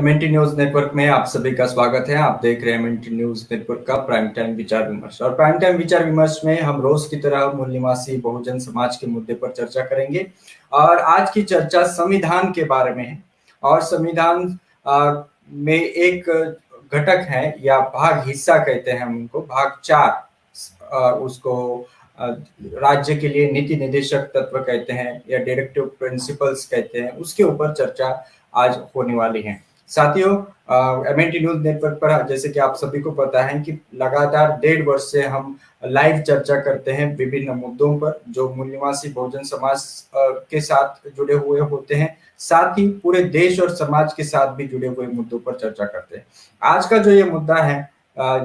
MNT news network में आप सभी का स्वागत है। आप देख रहे हैं एमएनटी न्यूज नेटवर्क का प्राइम टाइम विचार विमर्श। और प्राइम टाइम विचार विमर्श में हम रोज की तरह मूल निवासी बहुजन समाज के मुद्दे पर चर्चा करेंगे। और आज की चर्चा संविधान के बारे में है। और संविधान में एक घटक है या भाग, हिस्सा कहते हैं हम उनको, भाग 4, उसको राज्य के लिए नीति निर्देशक तत्व कहते हैं या डायरेक्टिव प्रिंसिपल्स कहते हैं, उसके ऊपर चर्चा आज होने वाली है। साथियों, एमएनटी न्यूज नेटवर्क पर जैसे कि आप सभी को पता है कि लगातार 1.5 वर्ष से हम लाइव चर्चा करते हैं विभिन्न मुद्दों पर जो मूल निवासी बहुजन समाज के साथ जुड़े हुए होते हैं, साथ ही पूरे देश और समाज के साथ भी जुड़े हुए मुद्दों पर चर्चा करते हैं। आज का जो ये मुद्दा है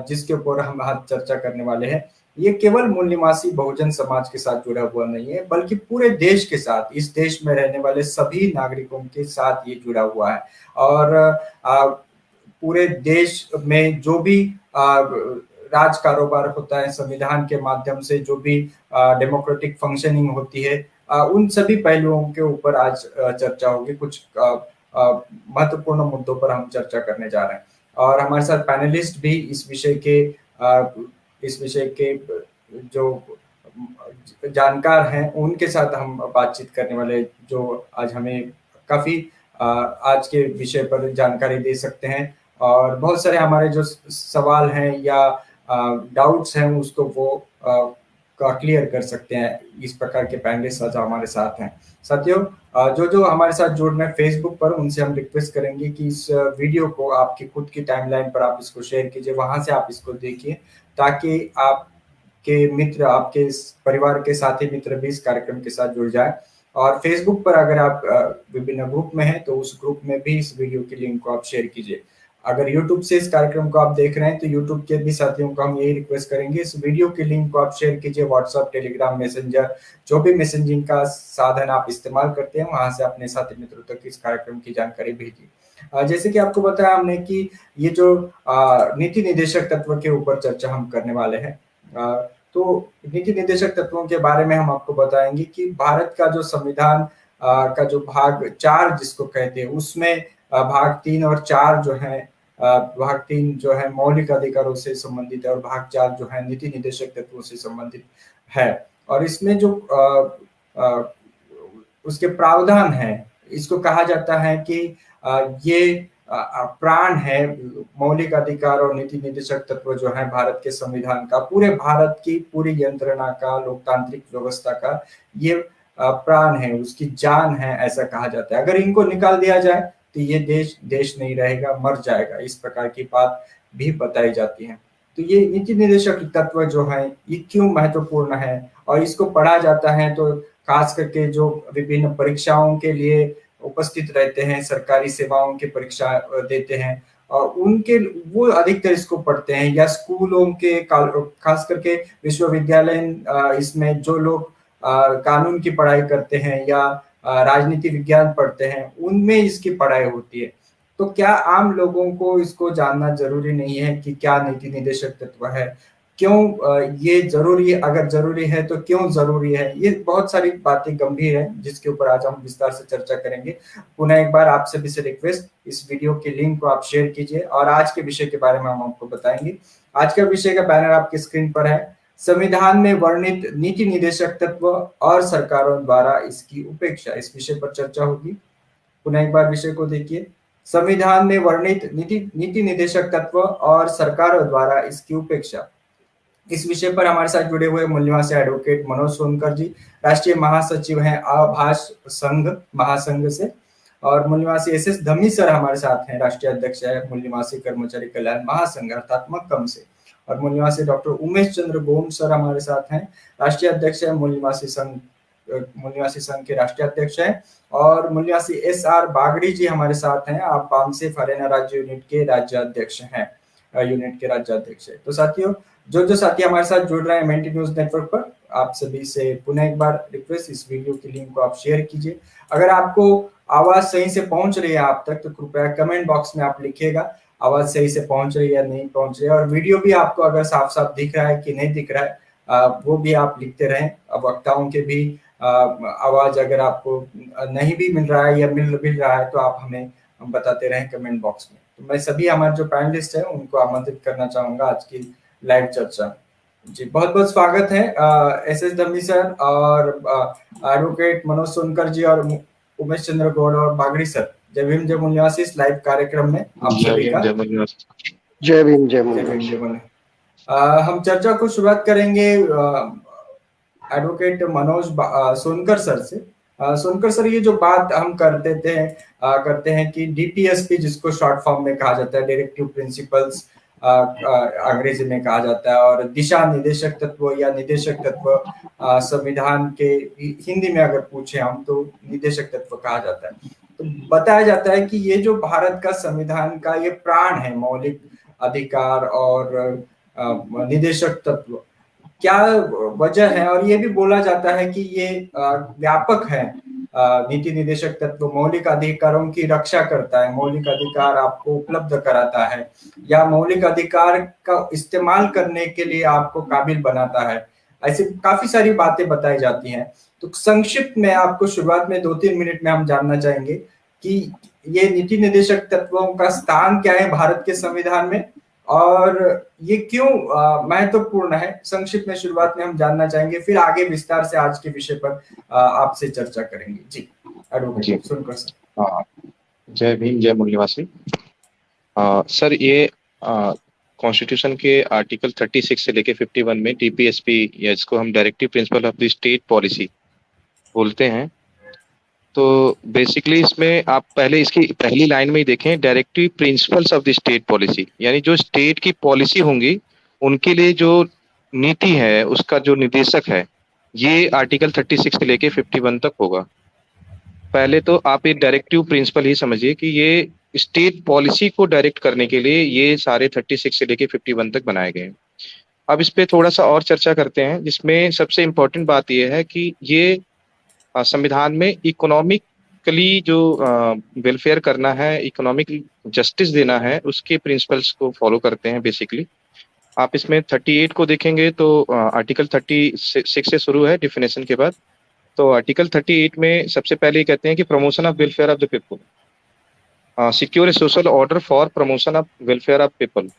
जिसके ऊपर हम आज चर्चा करने वाले हैं, ये केवल मूल निवासी बहुजन समाज के साथ जुड़ा हुआ नहीं है, बल्कि पूरे देश के साथ, इस देश में रहने वाले सभी नागरिकों के साथ ये जुड़ा हुआ है। और पूरे देश में जो भी राज कारोबार होता है, संविधान के माध्यम से जो भी डेमोक्रेटिक फंक्शनिंग होती है, उन सभी पहलुओं के ऊपर आज चर्चा होगी। कुछ महत्वपूर्ण मुद्दों पर हम चर्चा करने जा रहे हैं और हमारे साथ पैनलिस्ट भी इस विषय के जो जानकार हैं उनके साथ हम बातचीत करने वाले, जो आज हमें काफी आज के विषय पर जानकारी दे सकते हैं। और बहुत सारे हमारे जो सवाल हैं या डाउट्स हैं उसको वो क्लियर कर सकते हैं। इस प्रकार के पैनलिस्ट आज हमारे साथ हैं। साथियों, जो हमारे साथ जुड़ रहे हैं फेसबुक पर, उनसे हम रिक्वेस्ट करेंगे कि इस वीडियो को आपकी खुद की टाइमलाइन पर आप इसको शेयर कीजिए, वहां से आप इसको देखिए, ताकि आपके मित्र, आपके परिवार के साथी मित्र भी इस कार्यक्रम के साथ जुड़ जाए। और फेसबुक पर अगर आप विभिन्न ग्रुप में हैं तो उस ग्रुप में भी इस वीडियो की लिंक को आप शेयर कीजिए। अगर यूट्यूब से इस कार्यक्रम को आप देख रहे हैं तो यूट्यूब के भी साथियों को हम यही रिक्वेस्ट करेंगे, इस वीडियो की लिंक को आप शेयर कीजिए। व्हाट्सएप, टेलीग्राम, मैसेंजर, जो भी मैसेजिंग का साधन आप इस्तेमाल करते हैं, वहां से अपने साथी मित्रों तक इस कार्यक्रम की जानकारी भेजिए। जैसे कि आपको बताया हमने कि ये जो नीति निर्देशक तत्व के ऊपर चर्चा हम करने वाले हैं, तो नीति निर्देशक तत्वों के बारे में हम आपको बताएंगे कि भारत का जो संविधान का जो भाग 4 जिसको कहते हैं, उसमें भाग 3 और 4 जो है, भाग 3 जो है मौलिक अधिकारों से संबंधित है और भाग 4 जो है नीति निर्देशक तत्वों से संबंधित है। और इसमें जो उसके प्रावधान है, इसको कहा जाता है कि ये प्राण है, मौलिक अधिकार और नीति निर्देशक तत्व जो है भारत के संविधान का, पूरे भारत की पूरी यंत्रणा का, लोकतांत्रिक व्यवस्था का ये प्राण है, उसकी जान है, ऐसा कहा जाता है। अगर इनको निकाल दिया जाए तो ये देश नहीं रहेगा, मर जाएगा, इस प्रकार की बात भी बताई जाती है। तो ये नीति निर्देशक तत्व जो है ये क्यों महत्वपूर्ण है और इसको पढ़ा जाता है तो खास करके जो विभिन्न परीक्षाओं के लिए उपस्थित रहते हैं, सरकारी सेवाओं की परीक्षा देते हैं और उनके वो अधिकतर इसको पढ़ते हैं, या स्कूलों के खास करके विश्वविद्यालय, इसमें जो लोग कानून की पढ़ाई करते हैं या राजनीति विज्ञान पढ़ते हैं, उनमें इसकी पढ़ाई होती है। तो क्या आम लोगों को इसको जानना जरूरी नहीं है कि क्या नीति निर्देशक तत्व है, क्यों ये जरूरी है, अगर जरूरी है तो क्यों जरूरी है? ये बहुत सारी बातें गंभीर है जिसके ऊपर आज हम विस्तार से चर्चा करेंगे। पुनः एक बार आप सभी से रिक्वेस्ट, इस वीडियो के लिंक को आप शेयर कीजिए और आज के विषय के बारे में हम आपको बताएंगे। आज का विषय का बैनर आपकी स्क्रीन पर है, संविधान में वर्णित नीति निर्देशक तत्व और सरकारों द्वारा इसकी उपेक्षा, इस विषय पर चर्चा होगी। पुनः एक बार विषय को देखिए, संविधान में वर्णित नीति निर्देशक तत्व और सरकारों द्वारा इसकी उपेक्षा। इस विषय पर हमारे साथ जुड़े हुए मूल निवासी एडवोकेट मनोज सोनकर जी, राष्ट्रीय महासचिव हैं आभाष संघ महासंघ से, और मूल निवासी एस धमी सर हमारे साथ हैं, राष्ट्रीय अध्यक्ष है मूल निवासी कर्मचारी कल्याण महासंघ अर्थात मक्कम से, और मूल निवासी डॉक्टर उमेश चंद्र गोम सर हमारे साथ हैं, राष्ट्रीय अध्यक्ष है मूल निवासी संघ के राष्ट्रीय अध्यक्ष हैं, और मूल निवासी SR बागड़ी जी हमारे साथ हैं, आप बामसेफ हरियाणा राज्य यूनिट के राज्याध्यक्ष हैं, तो साथियों, जो साथी हमारे साथ जुड़ रहे हैं एमएनटी न्यूज नेटवर्क पर, आप सभी से पुनः एक बार रिक्वेस्ट, इस वीडियो की लिंक को आप शेयर कीजिए। अगर आपको आवाज सही से पहुंच रही है आप तक तो कृपया कमेंट बॉक्स में आप लिखिएगा आवाज सही से पहुंच रही है या नहीं पहुंच रही है, और वीडियो भी आपको अगर साफ साफ दिख रहा है कि नहीं दिख रहा है वो भी आप लिखते रहें। वक्ताओं के भी आवाज अगर आपको नहीं भी मिल रहा है या मिल रहा है तो आप हमें बताते रहें कमेंट बॉक्स में। तो मैं सभी हमारे जो पैनलिस्ट है उनको आमंत्रित करना चाहूंगा आज की लाइव चर्चा। जी, बहुत बहुत स्वागत है SS धम्मी सर और एडवोकेट मनोज सोनकर जी और उमेश चंद्र गौड़ और बागड़ी सर। जय भीम जय मूल्यवासी इस लाइव कार्यक्रम में आप सभी का जय भीम जय भीम जय मूल्यवासी। हम चर्चा को शुरुआत करेंगे एडवोकेट मनोज सोनकर सर से। सोनकर सर, ये जो बात हम करते हैं कि डीपीएसपी, जिसको शॉर्ट फॉर्म में कहा जाता है डायरेक्टिव प्रिंसिपल्स अंग्रेजी में कहा जाता है, और दिशा निर्देशक तत्व या निदेशक तत्व संविधान के हिंदी में अगर पूछे हम तो निदेशक तत्व कहा जाता है। तो बताया जाता है कि ये जो भारत का संविधान का ये प्राण है, मौलिक अधिकार और निदेशक तत्व, क्या वजह है? और ये भी बोला जाता है कि ये व्यापक है। नीति निदेशक तत्व मौलिक अधिकारों की रक्षा करता है, मौलिक अधिकार आपको उपलब्ध कराता है या मौलिक अधिकार का इस्तेमाल करने के लिए आपको काबिल बनाता है। ऐसी काफी सारी बातें बताई जाती हैं। तो संक्षिप्त में आपको शुरुआत में 2-3 मिनट में हम जानना चाहेंगे कि ये नीति निदेशक तत्वों का स्थान क्या है भारत के संविधान में और ये क्यों महत्वपूर्ण है। संक्षिप्त में शुरुआत में हम जानना चाहेंगे, फिर आगे विस्तार से आज के विषय पर आपसे चर्चा करेंगे। जी एडवोकेट सुनकर सर। जय भीम जय मूल्यवासी। सर, ये कॉन्स्टिट्यूशन के आर्टिकल 36 से लेके 51 में टीपीएसपी, या इसको हम directive principle of the state policy बोलते हैं। तो बेसिकली इसमें आप पहले इसकी पहली लाइन में ही देखें, directive principles of the state policy, यानी जो स्टेट की पॉलिसी होंगी उनके लिए जो नीति है उसका जो निर्देशक है, ये आर्टिकल 36 से लेके 51 तक होगा। पहले तो आप एक डायरेक्टिव प्रिंसिपल ही समझिए कि ये स्टेट पॉलिसी को डायरेक्ट करने के लिए ये सारे 36 से लेके 51 तक बनाए गए हैं। अब इस पे थोड़ा सा और चर्चा करते हैं, जिसमें सबसे इम्पोर्टेंट बात यह है कि ये संविधान में इकोनॉमिकली जो वेलफेयर करना है, इकोनॉमिक जस्टिस देना है, उसके प्रिंसिपल्स को फॉलो करते हैं बेसिकली। आप इसमें 38 को देखेंगे तो आर्टिकल 36 से शुरू है डिफिनेशन के बाद। तो आर्टिकल 38 में सबसे पहले ये कहते हैं कि promotion of welfare of the people, secure A social order for promotion of welfare of people.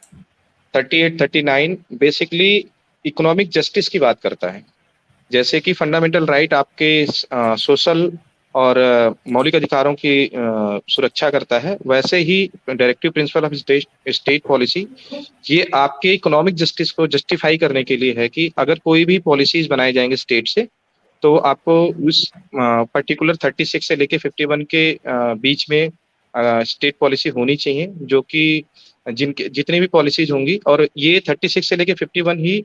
38, 39 basically economic justice की बात करता है। जैसे कि फंडामेंटल राइट आपके सोशल और मौलिक अधिकारों की सुरक्षा करता है, वैसे ही directive principle of state policy ये आपके इकोनॉमिक जस्टिस को जस्टिफाई करने के लिए है कि अगर कोई भी पॉलिसीज बनाए जाएंगे स्टेट से, तो आपको उस पर्टिकुलर 36 से लेके 51 के बीच में स्टेट पॉलिसी होनी चाहिए, जो कि जितनी भी पॉलिसीज होंगी। और ये 36 से लेके 51 ही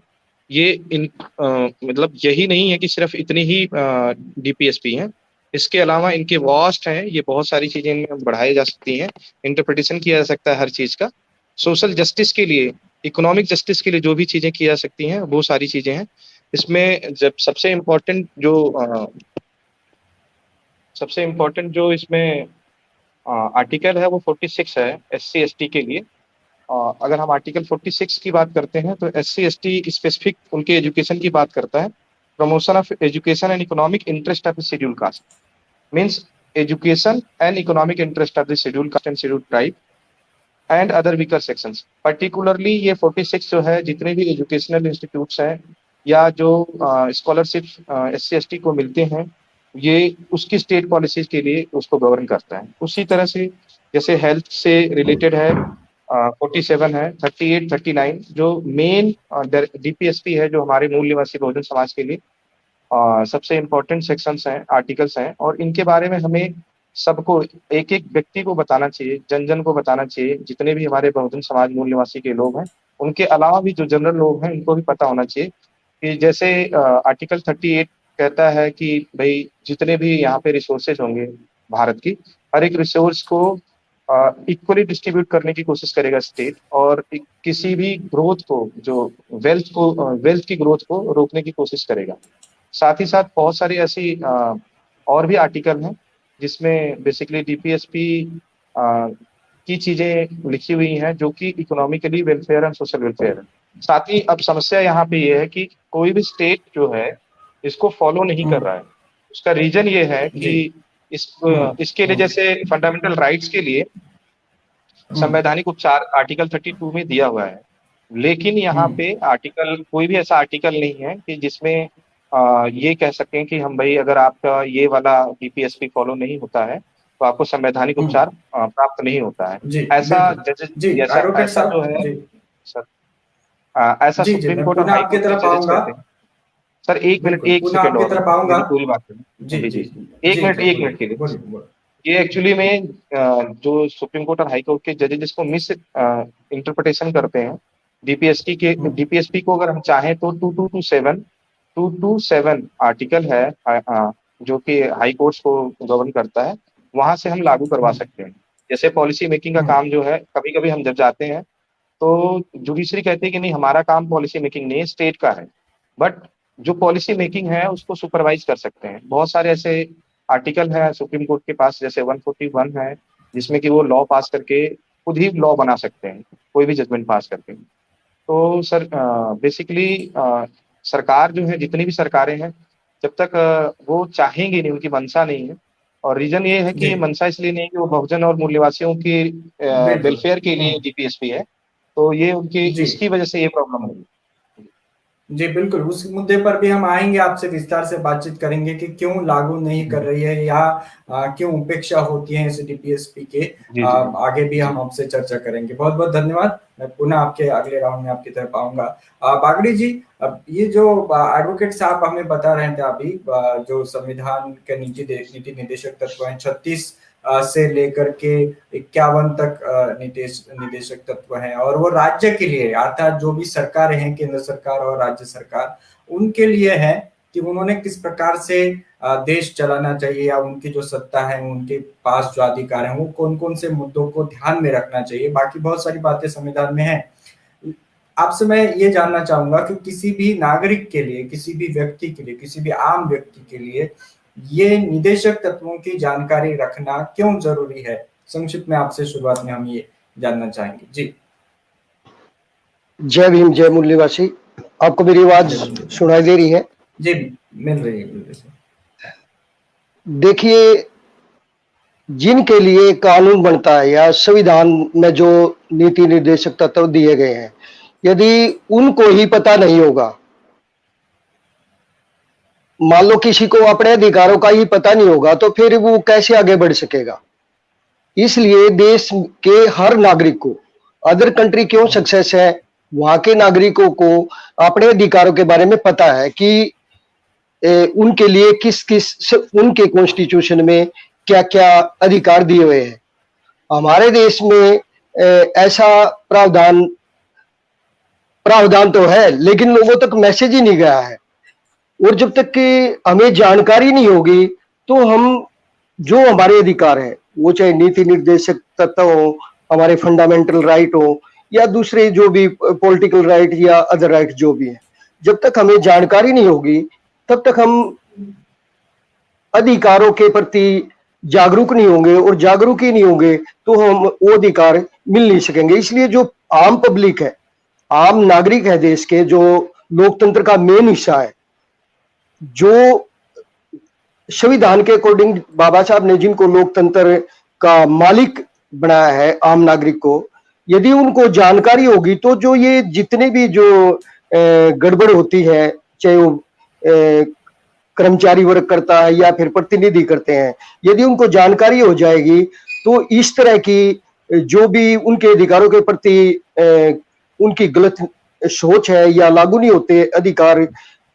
ये मतलब यही नहीं है कि सिर्फ इतनी ही डीपीएसपी हैं, इसके अलावा इनके वास्ट हैं, ये बहुत सारी चीजें इनमें बढ़ाई जा सकती हैं, इंटरप्रिटेशन किया जा सकता है हर चीज का। सोशल जस्टिस के लिए, इकोनॉमिक जस्टिस के लिए जो भी चीजें की जा सकती हैं वो सारी चीजें हैं इसमें। जब सबसे इम्पोर्टेंट जो इसमें आर्टिकल है वो 46 है SC ST के लिए। अगर हम आर्टिकल 46 की बात करते हैं तो SC ST स्पेसिफिक उनके एजुकेशन की बात करता है। Promotion of education and economic interest of the schedule caste, means education and economic interest of the schedule caste and schedule tribe and other weaker sections. Particularly ये 46 जो है, जितने भी एजुकेशनल इंस्टीट्यूट्स हैं या जो स्कॉलरशिप SC ST को मिलते हैं, ये उसकी स्टेट पॉलिसीज के लिए उसको गवर्न करता है। उसी तरह से जैसे हेल्थ से रिलेटेड है 47 है, 38, 39 जो मेन डीपीएसपी है, जो हमारे मूल निवासी बहुजन समाज के लिए सबसे इम्पोर्टेंट सेक्शंस हैं, आर्टिकल्स हैं। और इनके बारे में हमें सबको, एक एक व्यक्ति को बताना चाहिए, जन जन को बताना चाहिए, जितने भी हमारे बहुजन समाज मूल निवासी के लोग हैं, उनके अलावा भी जो जनरल लोग हैं उनको भी पता होना चाहिए कि जैसे आर्टिकल 38 कहता है कि भाई जितने भी यहाँ पे रिसोर्सेज होंगे भारत की, हर एक रिसोर्स को इक्वली डिस्ट्रीब्यूट करने की कोशिश करेगा स्टेट, और किसी भी ग्रोथ को, जो वेल्थ की ग्रोथ को रोकने की कोशिश करेगा। साथ ही साथ बहुत सारी ऐसी और भी आर्टिकल हैं जिसमें बेसिकली डीपीएसपी की चीजें लिखी हुई हैं जो कि economically welfare and social welfare है। साथ ही अब समस्या यहाँ पे ये है कि कोई भी स्टेट जो है इसको फॉलो नहीं कर रहा है। उसका रीजन ये है कि इसके लिए, जैसे फंडामेंटल राइट्स के लिए संवैधानिक उपचार आर्टिकल 32 में दिया हुआ है। लेकिन यहाँ पे आर्टिकल, कोई भी ऐसा आर्टिकल नहीं है कि जिसमें ये कह सकें कि हम भाई अगर आपका ये वाला डीपीएसपी फॉलो नहीं होता है तो आपको संवैधानिक उपचार प्राप्त नहीं होता है। ऐसा ऐसा जो है सर, ऐसा सुप्रीम कोर्ट और हाई कोर्ट के जजेस कहते हैं। सर एक मिनट, एक सेकंड और पूरी बात करें। जी, एक मिनट के लिए। ये एक्चुअली में जो सुप्रीम कोर्ट और हाई कोर्ट के जजेस जिसको मिस इंटरप्रिटेशन करते हैं डीपीएसपी को अगर हम चाहें तो 227 आर्टिकल है जो कि हाई कोर्ट्स को गवर्न करता है, वहां से हम लागू करवा सकते हैं। जैसे पॉलिसी मेकिंग का काम जो है, कभी कभी हम जब जाते हैं तो जुडिशरी कहते हैं कि नहीं हमारा काम पॉलिसी मेकिंग नहीं है, स्टेट का है, बट जो पॉलिसी मेकिंग है उसको सुपरवाइज कर सकते हैं। बहुत सारे ऐसे आर्टिकल है सुप्रीम कोर्ट के पास, जैसे 141 है जिसमें कि वो लॉ पास करके खुद ही लॉ बना सकते हैं, कोई भी जजमेंट पास करके। तो सर बेसिकली सरकार जो है, जितनी भी सरकारें हैं, जब तक वो चाहेंगी नहीं, उनकी मंशा नहीं है। और रीजन ये है कि मंशा इसलिए नहीं है कि वो बहुजन और मूल्यवासियों की वेलफेयर के लिए डीपीएसपी है, तो ये उनकी इसकी वजह से ये प्रॉब्लम होगी। जी बिल्कुल, उस मुद्दे पर भी हम आएंगे, आपसे विस्तार से बातचीत करेंगे कि क्यों लागू नहीं कर रही है या क्यों उपेक्षा होती है इस डीपीएसपी के। आगे भी हम आपसे चर्चा करेंगे। बहुत बहुत धन्यवाद। मैं पुनः आपके अगले राउंड में आपकी तरफ आऊंगा। बागड़ी जी, अब ये जो एडवोकेट साहब हमें बता रहे थे अभी, जो संविधान के नीति निर्देशक तत्व हैं 36 से लेकर के 51 तक निदेशक तत्व हैं, और वो राज्य के लिए, अर्थात जो भी सरकारें हैं, केंद्र सरकार और राज्य सरकार, उनके लिए है कि उन्होंने किस प्रकार से देश चलाना चाहिए, या उनकी जो सत्ता है, उनके पास जो अधिकार है, वो कौन कौन से मुद्दों को ध्यान में रखना चाहिए। बाकी बहुत सारी बातें संविधान में है। आपसे मैं ये जानना चाहूंगा कि किसी भी नागरिक के लिए, किसी भी व्यक्ति के लिए, किसी भी आम व्यक्ति के लिए ये निदेशक तत्वों की जानकारी रखना क्यों जरूरी है? संक्षिप्त में आपसे शुरुआत में हम ये जानना चाहेंगे। जी। जय भीम, जय मूल्यवासी। आपको मेरी आवाज सुनाई दे रही है? जी मिल रही है। देखिए, जिनके लिए कानून बनता है या संविधान में जो नीति निर्देशक तत्व दिए गए हैं, यदि उनको ही पता नहीं होगा, मान लो किसी को अपने अधिकारों का ही पता नहीं होगा, तो फिर वो कैसे आगे बढ़ सकेगा। इसलिए देश के हर नागरिक को, अदर कंट्री क्यों सक्सेस है, वहां के नागरिकों को अपने अधिकारों के बारे में पता है कि उनके लिए किस किस उनके कॉन्स्टिट्यूशन में क्या क्या अधिकार दिए हुए हैं। हमारे देश में ऐसा प्रावधान तो है, लेकिन लोगों तक मैसेज ही नहीं गया है। और जब तक कि हमें जानकारी नहीं होगी तो हम जो हमारे अधिकार है, वो चाहे नीति निर्देशक तत्व हो, हमारे फंडामेंटल राइट हो, या दूसरे जो भी पॉलिटिकल राइट या अदर राइट जो भी है, जब तक हमें जानकारी नहीं होगी तब तक हम अधिकारों के प्रति जागरूक नहीं होंगे, और जागरूक ही नहीं होंगे तो हम वो अधिकार मिल नहीं सकेंगे। इसलिए जो आम पब्लिक है, आम नागरिक है देश के, जो लोकतंत्र का मेन हिस्सा है, जो संविधान के अकॉर्डिंग बाबा साहब ने जिनको लोकतंत्र का मालिक बनाया है, आम नागरिक को, यदि उनको जानकारी होगी तो जो ये जितने भी जो गड़बड़ होती है, चाहे वो कर्मचारी वर्ग करता है या फिर प्रतिनिधि करते हैं, यदि उनको जानकारी हो जाएगी तो इस तरह की जो भी उनके अधिकारों के प्रति उनकी गलत सोच है या लागू नहीं होते अधिकार,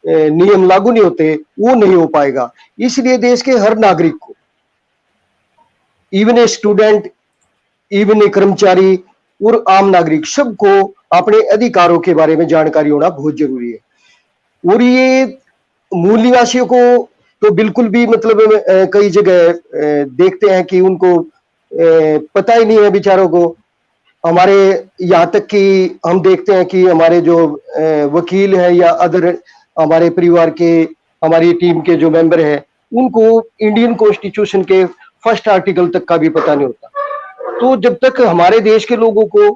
नियम लागू नहीं होते, वो नहीं हो पाएगा। इसलिए देश के हर नागरिक को, even a student, even a कर्मचारी और आम नागरिक, सबको अपने अधिकारों के बारे में जानकारी होना बहुत जरूरी है। और ये मूल निवासियों को तो बिल्कुल भी, मतलब कई जगह देखते हैं कि उनको पता ही नहीं है बेचारों को। हमारे यहाँ तक कि हम देखते हैं कि हमारे जो वकील है या अदर हमारे परिवार के, हमारी टीम के जो मेंबर हैं, उनको इंडियन कॉन्स्टिट्यूशन के फर्स्ट आर्टिकल तक का भी पता नहीं होता। तो जब तक हमारे देश के लोगों को,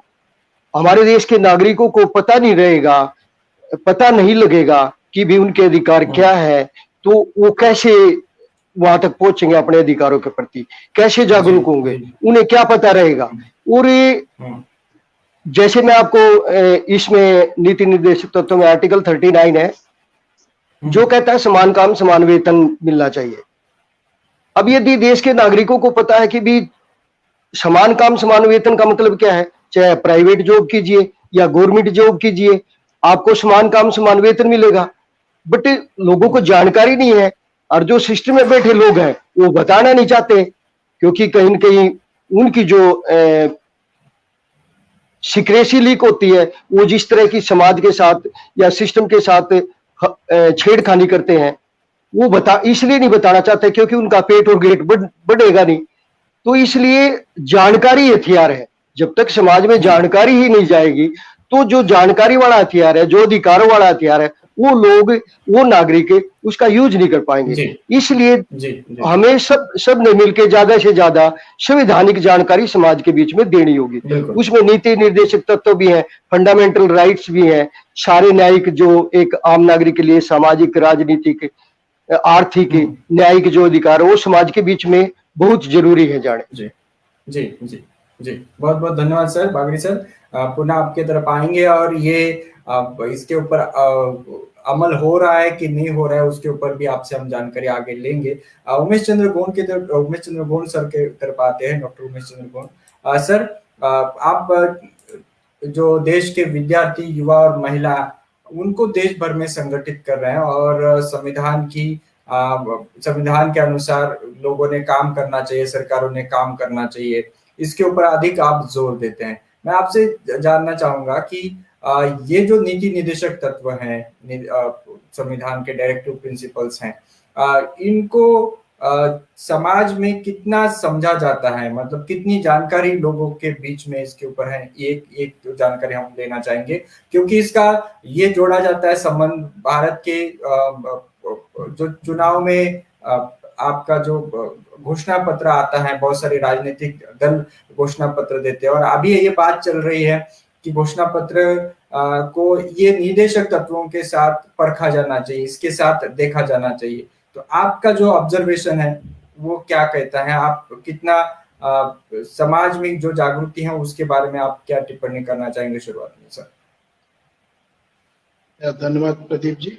हमारे देश के नागरिकों को पता नहीं रहेगा, पता नहीं लगेगा कि भी उनके अधिकार क्या है, तो वो कैसे वहां तक पहुंचेंगे, अपने अधिकारों के प्रति कैसे जागरूक होंगे, उन्हें क्या पता रहेगा। और जैसे मैं आपको इसमें नीति निर्देशक तत्व में आर्टिकल 39 है जो कहता है समान काम समान वेतन मिलना चाहिए। अब यदि देश के नागरिकों को पता है कि भी समान काम समान वेतन का मतलब क्या है, चाहे प्राइवेट जॉब कीजिए या गवर्नमेंट जॉब कीजिए, आपको समान काम समान वेतन मिलेगा, बट लोगों को जानकारी नहीं है और जो सिस्टम में बैठे लोग हैं वो बताना नहीं चाहते, क्योंकि कहीं न कहीं उनकी जो सीक्रेसी लीक होती है, वो जिस तरह की समाज के साथ या सिस्टम के साथ छेड़खानी करते हैं वो इसलिए नहीं बताना चाहते क्योंकि उनका पेट और गेट बढ़ेगा नहीं। तो इसलिए जानकारी हथियार है, जब तक समाज में जानकारी ही नहीं जाएगी तो जो जानकारी वाला हथियार है, जो अधिकारों वाला हथियार है, वो लोग, वो नागरिक उसका यूज नहीं कर पाएंगे। इसलिए हमें सब ने मिलकर ज्यादा से ज्यादा संवैधानिक जानकारी समाज के बीच में देनी होगी। उसमें नीति निर्देशक तत्व भी हैं, फंडामेंटल राइट्स भी हैं, सारे न्यायिक जो एक आम नागरिक के लिए सामाजिक, राजनीतिक, आर्थिक, न्यायिक जो अधिकार है वो समाज के बीच में बहुत जरूरी है जाने। जी जी जी जी, बहुत बहुत धन्यवाद सर, बागड़ी सर। पुनः आपके तरफ आएंगे और ये इसके ऊपर अमल हो रहा है कि नहीं हो रहा है उसके ऊपर भी आपसे हम जानकारी आगे लेंगे। उमेश चंद्र गोंड के तरफ, उमेश चंद्र गोंड सर के तरफ आते हैं, डॉक्टर उमेश चंद्र गोंड सर। आप जो देश के विद्यार्थी, युवा और महिला, उनको देश भर में संगठित कर रहे हैं और संविधान के अनुसार लोगों ने काम करना चाहिए, सरकारों ने काम करना चाहिए, इसके ऊपर अधिक आप जोर देते हैं। मैं आपसे जानना चाहूंगा कि ये जो नीति निर्देशक तत्व हैं, संविधान के डायरेक्टिव प्रिंसिपल्स हैं, इनको समाज में कितना समझा जाता है, मतलब कितनी जानकारी लोगों के बीच में इसके ऊपर है? एक तो जानकारी हम लेना चाहेंगे क्योंकि इसका ये जोड़ा जाता है संबंध भारत के जो चुनाव में आपका जो घोषणा पत्र आता है, बहुत सारे राजनीतिक दल घोषणा पत्र देते हैं और अभी ये बात चल रही है कि घोषणा पत्र को ये निर्देशक तत्वों के साथ परखा जाना चाहिए, इसके साथ देखा जाना चाहिए। तो आपका जो ऑब्जर्वेशन है वो क्या कहता है? आप कितना समाज में जो जागृति है उसके बारे में आप क्या टिप्पणी करना चाहेंगे शुरुआत में सर? धन्यवाद प्रदीप जी।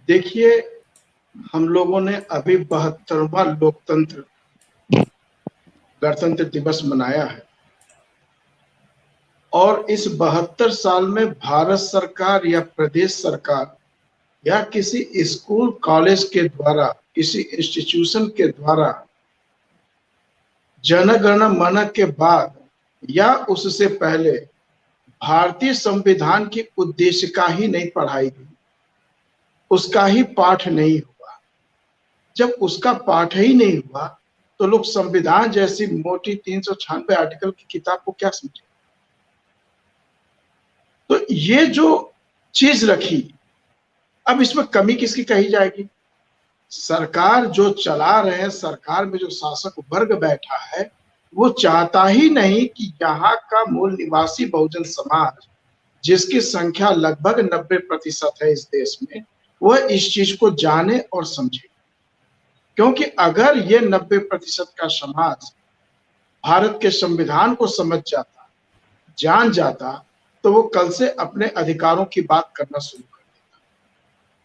देखिए, हम लोगों ने अभी 72वां लोकतंत्र गणतंत्र दिवस मनाया है और इस 72 साल में भारत सरकार या प्रदेश सरकार या किसी स्कूल कॉलेज के द्वारा, किसी इंस्टीट्यूशन के द्वारा जन गण मन के बाद या उससे पहले भारतीय संविधान की उद्देशिका ही नहीं पढ़ाई गई, उसका ही पाठ नहीं हुआ। जब उसका पाठ ही नहीं हुआ तो लोग संविधान जैसी मोटी 396 आर्टिकल की किताब को क्या समझे? तो ये जो चीज रखी, अब इसमें कमी किसकी कही जाएगी? सरकार जो चला रहे हैं, सरकार में जो शासक वर्ग बैठा है वो चाहता ही नहीं कि यहाँ का मूल निवासी बहुजन समाज, जिसकी संख्या लगभग 90% है इस देश में, वह इस चीज को जाने और समझे। क्योंकि अगर ये 90% का समाज भारत के संविधान को समझ जाता, जान जाता, तो वो कल से अपने अधिकारों की बात करना शुरू कर देता।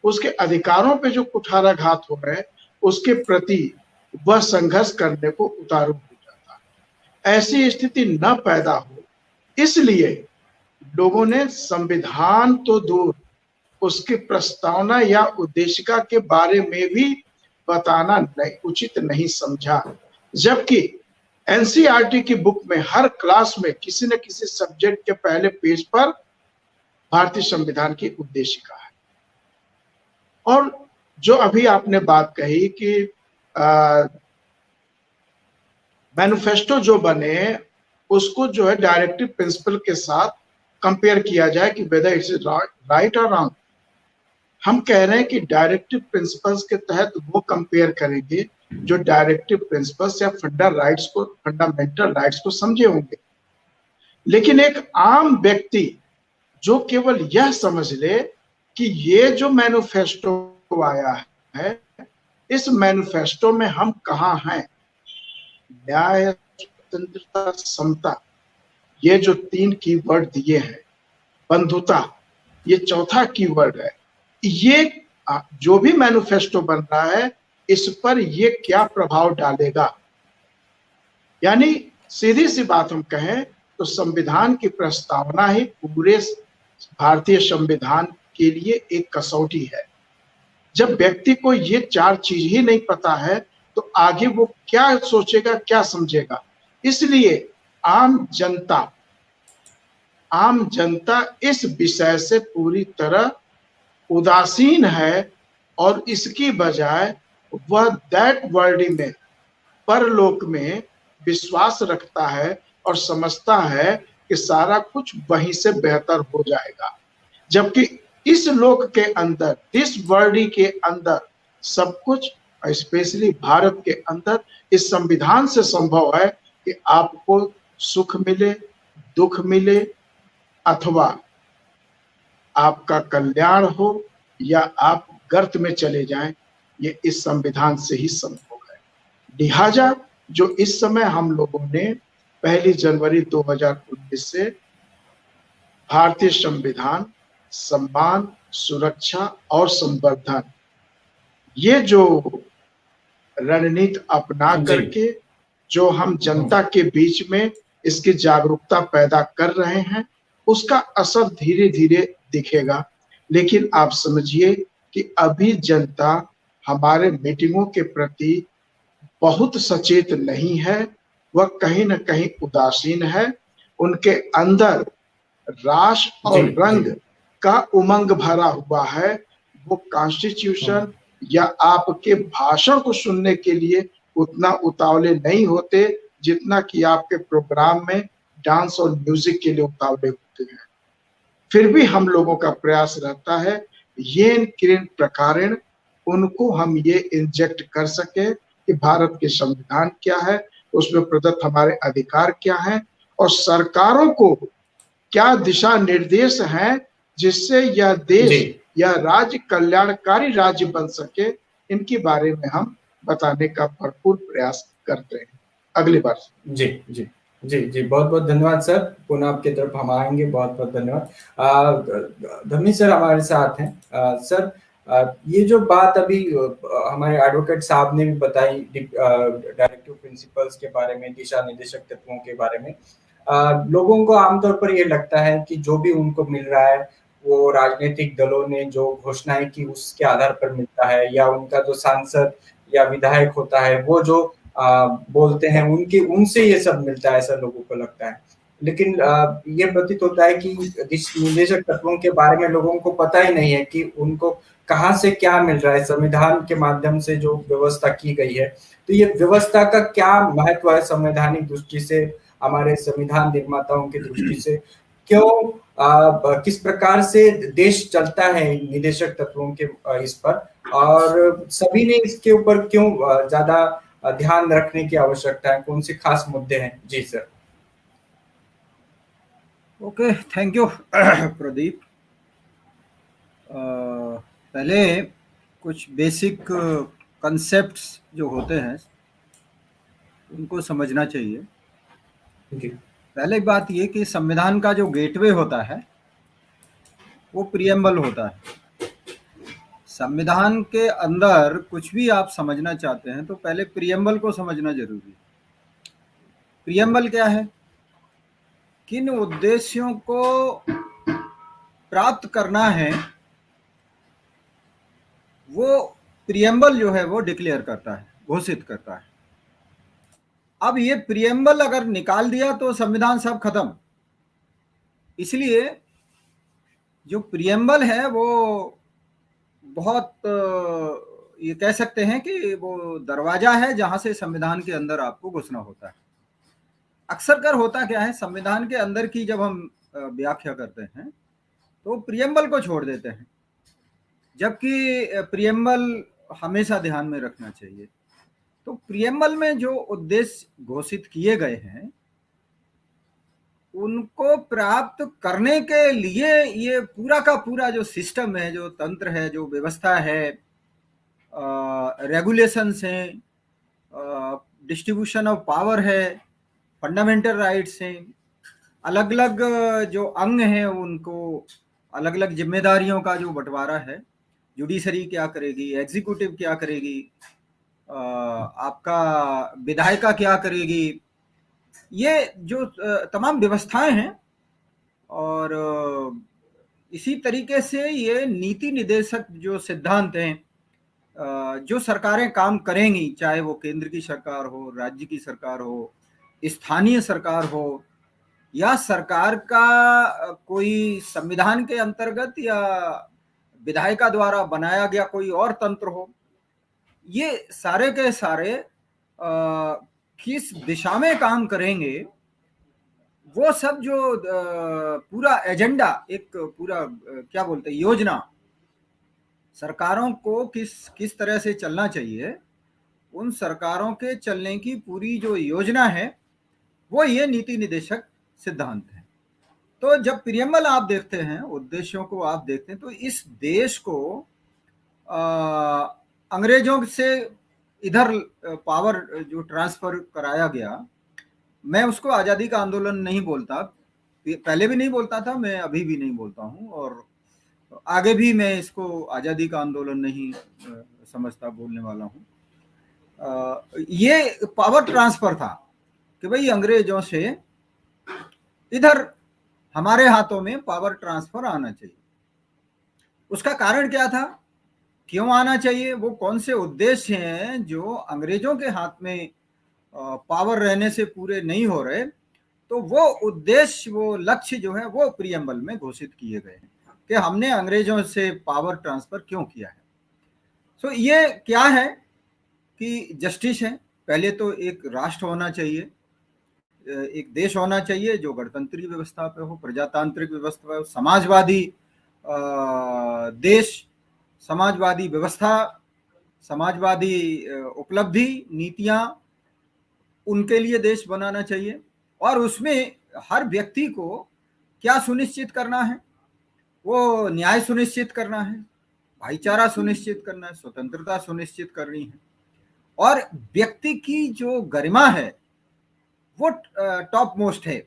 उसके अधिकारों पे जो कुठाराघात हो रहे हैं उसके प्रति वह संघर्ष करने को उतारू हो जाता। ऐसी स्थिति न पैदा हो, इसलिए लोगों ने संविधान तो दूर, उसकी प्रस्तावना या उद्देशिका के बारे में भी बताना उचित नहीं समझा। जबकि एनसीईआरटी की बुक में हर क्लास में किसी न किसी सब्जेक्ट के पहले पेज पर भारतीय संविधान की उद्देशिका है। और जो अभी आपने बात कही कि मैनिफेस्टो जो बने उसको जो है डायरेक्टिव प्रिंसिपल के साथ कंपेयर किया जाए कि वेदर इट्स राइट और रॉन्ग। हम कह रहे हैं कि डायरेक्टिव प्रिंसिपल्स के तहत वो कंपेयर करेंगे जो डायरेक्टिव प्रिंसिपल्स या फंडामेंटल राइट्स को समझे होंगे। लेकिन एक आम व्यक्ति जो केवल यह समझ ले कि ये जो मैनिफेस्टो आया है, इस मैनिफेस्टो में हम कहाँ हैं, न्याय स्वतंत्रता, समता, ये जो 3 कीवर्ड दिए हैं, बंधुता ये चौथा कीवर्ड है। ये जो भी मैनिफेस्टो बन रहा है इस पर ये क्या प्रभाव डालेगा। यानी सीधी सी बात हम कहें तो संविधान की प्रस्तावना ही पूरे भारतीय संविधान के लिए एक कसौटी है। जब व्यक्ति को ये 4 चीज ही नहीं पता है तो आगे वो क्या सोचेगा, क्या समझेगा। इसलिए आम जनता इस विषय से पूरी तरह उदासीन है और इसकी बजाय वह दैट वर्ल्ड में, परलोक में विश्वास रखता है और समझता है कि सारा कुछ वहीं से बेहतर हो जाएगा। जबकि इस लोक के अंदर, इस वर्ल्ड के अंदर सब कुछ, स्पेशली भारत के अंदर, इस संविधान से संभव है कि आपको सुख मिले, दुख मिले, अथवा आपका कल्याण हो या आप गर्त में चले जाएं, ये इस संविधान से ही संभव है। लिहाजा जो इस समय हम लोगों ने 1 जनवरी 2019 से भारतीय संविधान, सम्मान, सुरक्षा और संवर्धन, ये जो रणनीति अपना करके जो हम जनता के बीच में इसकी जागरूकता पैदा कर रहे हैं, उसका असर धीरे धीरे दिखेगा। लेकिन आप समझिए कि अभी जनता हमारे मीटिंगों के प्रति बहुत सचेत नहीं है, वह कहीं न कहीं उदासीन है। उनके अंदर राश और रंग का उमंग भरा हुआ है। वो कॉन्स्टिट्यूशन या आपके भाषण को सुनने के लिए उतना उतावले नहीं होते जितना कि आपके प्रोग्राम में डांस और म्यूजिक के लिए उतावले होते हैं। फिर भी हम लोगों का प्रयास रहता है येन किरण प्रकारेण उनको हम ये इंजेक्ट कर सके कि भारत के संविधान क्या है, उसमें प्रदत्त हमारे अधिकार क्या हैं और सरकारों को क्या दिशा निर्देश हैं जिससे यह देश या राज्य कल्याणकारी राज्य बन सके, इनके बारे में हम बताने का भरपूर प्रयास करते हैं। अगली बार। जी जी जी जी, बहुत बहुत धन्यवाद सर। पुनः आपकी तरफ हम आएंगे। बहुत बहुत धन्यवाद। धमी सर हमारे साथ हैं। सर, ये जो बात अभी हमारे एडवोकेट साहब ने भी बताई, डायरेक्टिव प्रिंसिपल्स के बारे में, दिशा निर्देशक तत्वों के बारे में, लोगों को आमतौर पर ये लगता है कि जो भी उनको मिल रहा है वो राजनीतिक दलों ने जो घोषणाएं की उसके आधार पर मिलता है, या उनका जो सांसद या विधायक होता है वो जो बोलते हैं उनसे ये सब मिलता है, ऐसा लोगों को लगता है। लेकिन ये प्रतीत होता है कि निर्देशक तत्वों के बारे में लोगों को पता ही नहीं है कि उनको कहाँ से क्या मिल रहा है। संविधान के माध्यम से जो व्यवस्था की गई है, तो ये व्यवस्था का क्या महत्व है संवैधानिक दृष्टि से, हमारे संविधान निर्माताओं की दृष्टि से, क्यों किस प्रकार से देश चलता है निदेशक तत्वों के इस पर, और सभी ने इसके ऊपर क्यों ज्यादा ध्यान रखने की आवश्यकता है, कौन से खास मुद्दे हैं? जी sir. Okay, thank you Pradeep. पहले कुछ बेसिक कंसेप्ट्स जो होते हैं उनको समझना चाहिए। जी। पहले बात ये कि संविधान का जो गेटवे होता है वो प्रियम्बल होता है। संविधान के अंदर कुछ भी आप समझना चाहते हैं तो पहले प्रियम्बल को समझना जरूरी है। प्रियम्बल क्या है? किन उद्देश्यों को प्राप्त करना है वो प्रियम्बल जो है वो डिक्लेयर करता है, घोषित करता है। अब ये प्रियम्बल अगर निकाल दिया तो संविधान सब खत्म। इसलिए जो प्रियम्बल है वो बहुत, ये कह सकते हैं कि वो दरवाजा है जहां से संविधान के अंदर आपको घुसना होता है। अक्सर कर होता क्या है, संविधान के अंदर की जब हम व्याख्या करते हैं तो प्रियम्बल को छोड़ देते हैं, जबकि प्रियम्बल हमेशा ध्यान में रखना चाहिए। तो प्रियम्बल में जो उद्देश्य घोषित किए गए हैं उनको प्राप्त करने के लिए ये पूरा का पूरा जो सिस्टम है, जो तंत्र है, जो व्यवस्था है, रेगुलेशंस हैं, डिस्ट्रीब्यूशन ऑफ पावर है, फंडामेंटल राइट्स हैं, अलग अलग जो अंग हैं उनको अलग अलग जिम्मेदारियों का जो बंटवारा है, जुडिशरी क्या करेगी, एग्जीक्यूटिव क्या करेगी, आपका विधायिका क्या करेगी, ये जो तमाम व्यवस्थाएं हैं। और इसी तरीके से ये नीति निर्देशक जो सिद्धांत हैं, जो सरकारें काम करेंगी, चाहे वो केंद्र की सरकार हो, राज्य की सरकार हो, स्थानीय सरकार हो, या सरकार का कोई संविधान के अंतर्गत या विधायिका द्वारा बनाया गया कोई और तंत्र हो, ये सारे के सारे किस दिशा में काम करेंगे, वो सब जो पूरा एजेंडा, एक पूरा क्या बोलते हैं, योजना, सरकारों को किस तरह से चलना चाहिए, उन सरकारों के चलने की पूरी जो योजना है वो ये नीति निर्देशक सिद्धांत है। तो जब प्रियम्बल आप देखते हैं, उद्देश्यों को आप देखते हैं, तो इस देश को अंग्रेजों से इधर पावर जो ट्रांसफर कराया गया, मैं उसको आज़ादी का आंदोलन नहीं बोलता, पहले भी नहीं बोलता था, मैं अभी भी नहीं बोलता हूँ, और आगे भी मैं इसको आज़ादी का आंदोलन नहीं समझता, बोलने वाला हूँ। ये पावर ट्रांसफर था कि भाई अंग्रेजों से इधर हमारे हाथों में पावर ट्रांसफर आना चाहिए। उसका कारण क्या था, क्यों आना चाहिए, वो कौन से उद्देश्य हैं जो अंग्रेजों के हाथ में पावर रहने से पूरे नहीं हो रहे, तो वो उद्देश्य, वो लक्ष्य जो है वो प्रियम्बल में घोषित किए गए हैं कि हमने अंग्रेजों से पावर ट्रांसफर क्यों किया है। सो ये क्या है कि जस्टिस है, पहले तो एक राष्ट्र होना चाहिए, एक देश होना चाहिए जो गणतंत्री व्यवस्था पे हो, प्रजातांत्रिक व्यवस्था पे हो, समाजवादी देश, समाजवादी व्यवस्था, समाजवादी उपलब्धि, नीतियां, उनके लिए देश बनाना चाहिए। और उसमें हर व्यक्ति को क्या सुनिश्चित करना है, वो न्याय सुनिश्चित करना है, भाईचारा सुनिश्चित करना है, स्वतंत्रता सुनिश्चित करनी है, और व्यक्ति की जो गरिमा है वो टॉप मोस्ट है।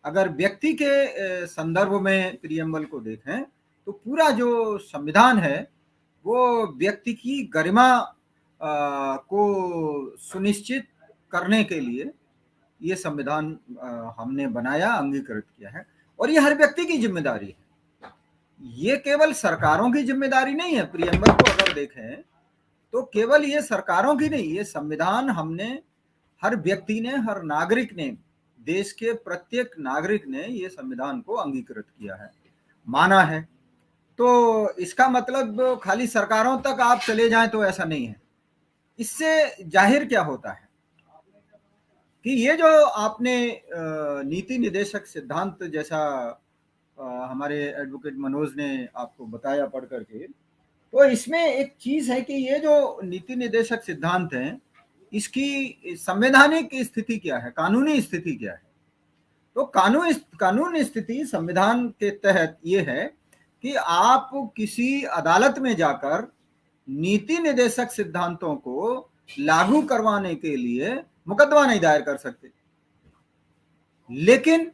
अगर व्यक्ति के संदर्भ में प्रियम्बल को देखें तो पूरा जो संविधान है वो व्यक्ति की गरिमा को सुनिश्चित करने के लिए ये संविधान हमने बनाया, अंगीकृत किया है, और ये हर व्यक्ति की जिम्मेदारी है। ये केवल सरकारों की जिम्मेदारी नहीं है। प्रियम्बल को अगर देखें तो केवल ये सरकारों की नहीं, ये संविधान हमने, हर व्यक्ति ने, हर नागरिक ने, देश के प्रत्येक नागरिक ने ये संविधान को अंगीकृत किया है, माना है। तो इसका मतलब खाली सरकारों तक आप चले जाएं तो ऐसा नहीं है। इससे जाहिर क्या होता है कि ये जो आपने नीति निर्देशक सिद्धांत जैसा हमारे एडवोकेट मनोज ने आपको बताया पढ़ करके, तो इसमें एक चीज है कि ये जो नीति निर्देशक सिद्धांत हैं, इसकी संवैधानिक स्थिति क्या है, कानूनी स्थिति क्या है। तो कानून स्थिति संविधान के तहत ये है कि आप किसी अदालत में जाकर नीति निर्देशक सिद्धांतों को लागू करवाने के लिए मुकदमा नहीं दायर कर सकते। लेकिन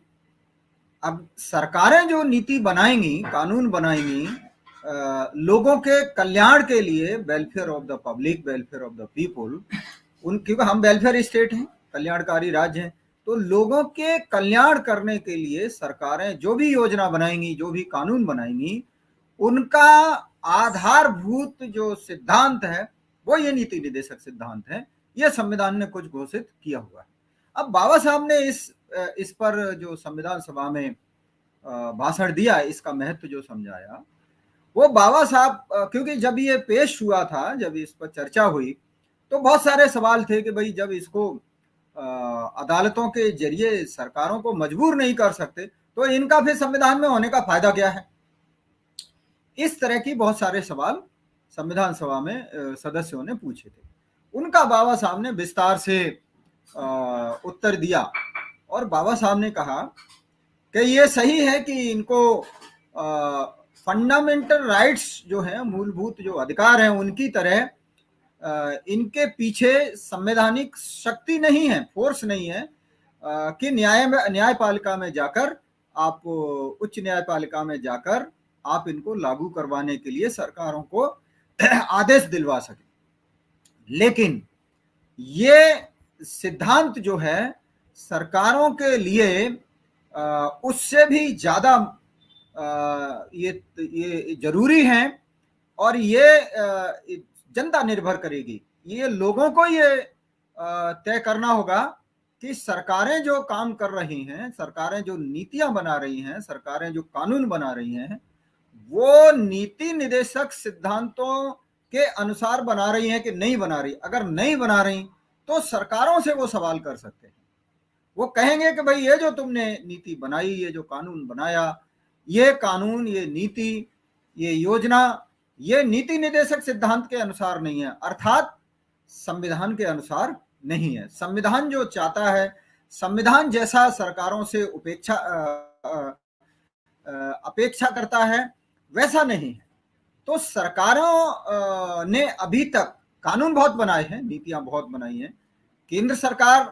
अब सरकारें जो नीति बनाएंगी, कानून बनाएंगी लोगों के कल्याण के लिए, welfare of the public, welfare of the people, क्योंकि हम वेलफेयर स्टेट हैं, कल्याणकारी राज्य हैं, तो लोगों के कल्याण करने के लिए सरकारें जो भी योजना बनाएंगी, जो भी कानून बनाएंगी, उनका आधारभूत जो सिद्धांत है वो ये नीति निर्देशक सिद्धांत है। ये संविधान ने कुछ घोषित किया हुआ है। अब बाबा साहब ने इस पर जो संविधान सभा में भाषण दिया, इसका महत्व जो समझाया, वो बाबा साहब, क्योंकि जब ये पेश हुआ था, जब इस पर चर्चा हुई, तो बहुत सारे सवाल थे कि भाई जब इसको अदालतों के जरिए सरकारों को मजबूर नहीं कर सकते तो इनका फिर संविधान में होने का फायदा क्या है। इस तरह की बहुत सारे सवाल संविधान सभा में सदस्यों ने पूछे थे। उनका बाबा साहब ने विस्तार से उत्तर दिया, और बाबा साहब ने कहा कि ये सही है कि इनको फंडामेंटल राइट्स जो हैं, मूलभूत जो अधिकार हैं, उनकी तरह इनके पीछे संवैधानिक शक्ति नहीं है, फोर्स नहीं है, कि न्यायपालिका में जाकर आप उच्च न्यायपालिका में जाकर आप इनको लागू करवाने के लिए सरकारों को आदेश दिलवा सके। लेकिन ये सिद्धांत जो है सरकारों के लिए उससे भी ज्यादा ये जरूरी है और ये जनता निर्भर करेगी। ये लोगों को ये तय करना होगा कि सरकारें जो काम कर रही हैं, सरकारें जो नीतियां बना रही हैं, सरकारें जो कानून बना रही हैं, वो नीति निदेशक सिद्धांतों के अनुसार बना रही हैं कि नहीं बना रही। अगर नहीं बना रही तो सरकारों से वो सवाल कर सकते हैं। वो कहेंगे कि भाई ये जो तुमने नीति बनाई, ये जो कानून बनाया, ये कानून, ये नीति, ये योजना, ये नीति निदेशक सिद्धांत के अनुसार नहीं है, अर्थात संविधान के अनुसार नहीं है। संविधान जो चाहता है, संविधान जैसा सरकारों से अपेक्षा करता है वैसा नहीं है। तो सरकारों ने अभी तक कानून बहुत बनाए हैं, नीतियां बहुत बनाई हैं। केंद्र सरकार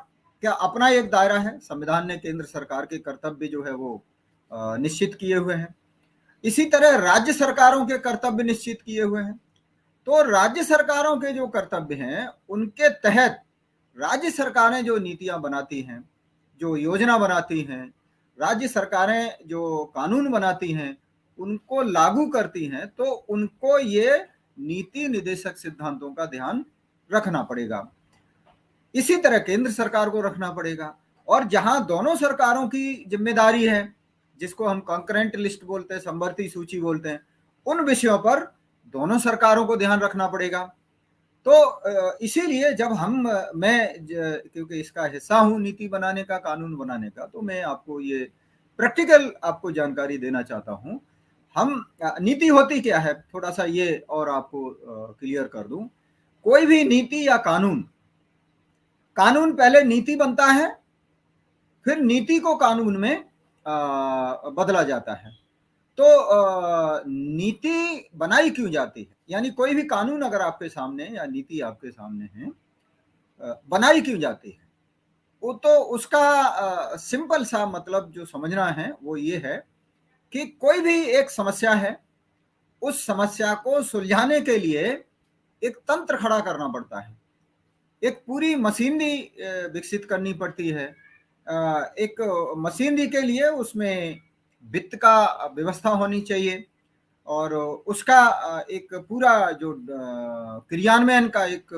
का अपना एक दायरा है, संविधान ने केंद्र सरकार के कर्तव्य जो है वो निश्चित किए हुए हैं। इसी तरह राज्य सरकारों के कर्तव्य निश्चित किए हुए हैं। तो राज्य सरकारों के जो कर्तव्य हैं उनके तहत राज्य सरकारें जो नीतियां बनाती हैं, जो योजना बनाती हैं, राज्य सरकारें जो कानून बनाती हैं, उनको लागू करती हैं, तो उनको ये नीति निदेशक सिद्धांतों का ध्यान रखना पड़ेगा। इसी तरह केंद्र सरकार को रखना पड़ेगा। और जहां दोनों सरकारों की जिम्मेदारी है, जिसको हम कंकरेंट लिस्ट बोलते हैं, समवर्ती सूची बोलते हैं, उन विषयों पर दोनों सरकारों को ध्यान रखना पड़ेगा। तो इसीलिए जब मैं क्योंकि इसका हिस्सा हूं नीति बनाने का, कानून बनाने का, तो मैं आपको ये प्रैक्टिकल आपको जानकारी देना चाहता हूं। हम नीति होती क्या है, थोड़ा सा ये और आपको क्लियर कर दूं। कोई भी नीति या कानून पहले नीति बनता है, फिर नीति को कानून में बदला जाता है। तो नीति बनाई क्यों जाती है, यानी कोई भी कानून अगर आपके सामने या नीति आपके सामने है, बनाई क्यों जाती है, वो तो उसका सिंपल सा मतलब जो समझना है वो ये है कि कोई भी एक समस्या है, उस समस्या को सुलझाने के लिए एक तंत्र खड़ा करना पड़ता है, एक पूरी मशीनरी विकसित करनी पड़ती है। एक मशीनरी के लिए उसमें वित्त का व्यवस्था होनी चाहिए और उसका एक पूरा जो क्रियान्वयन का एक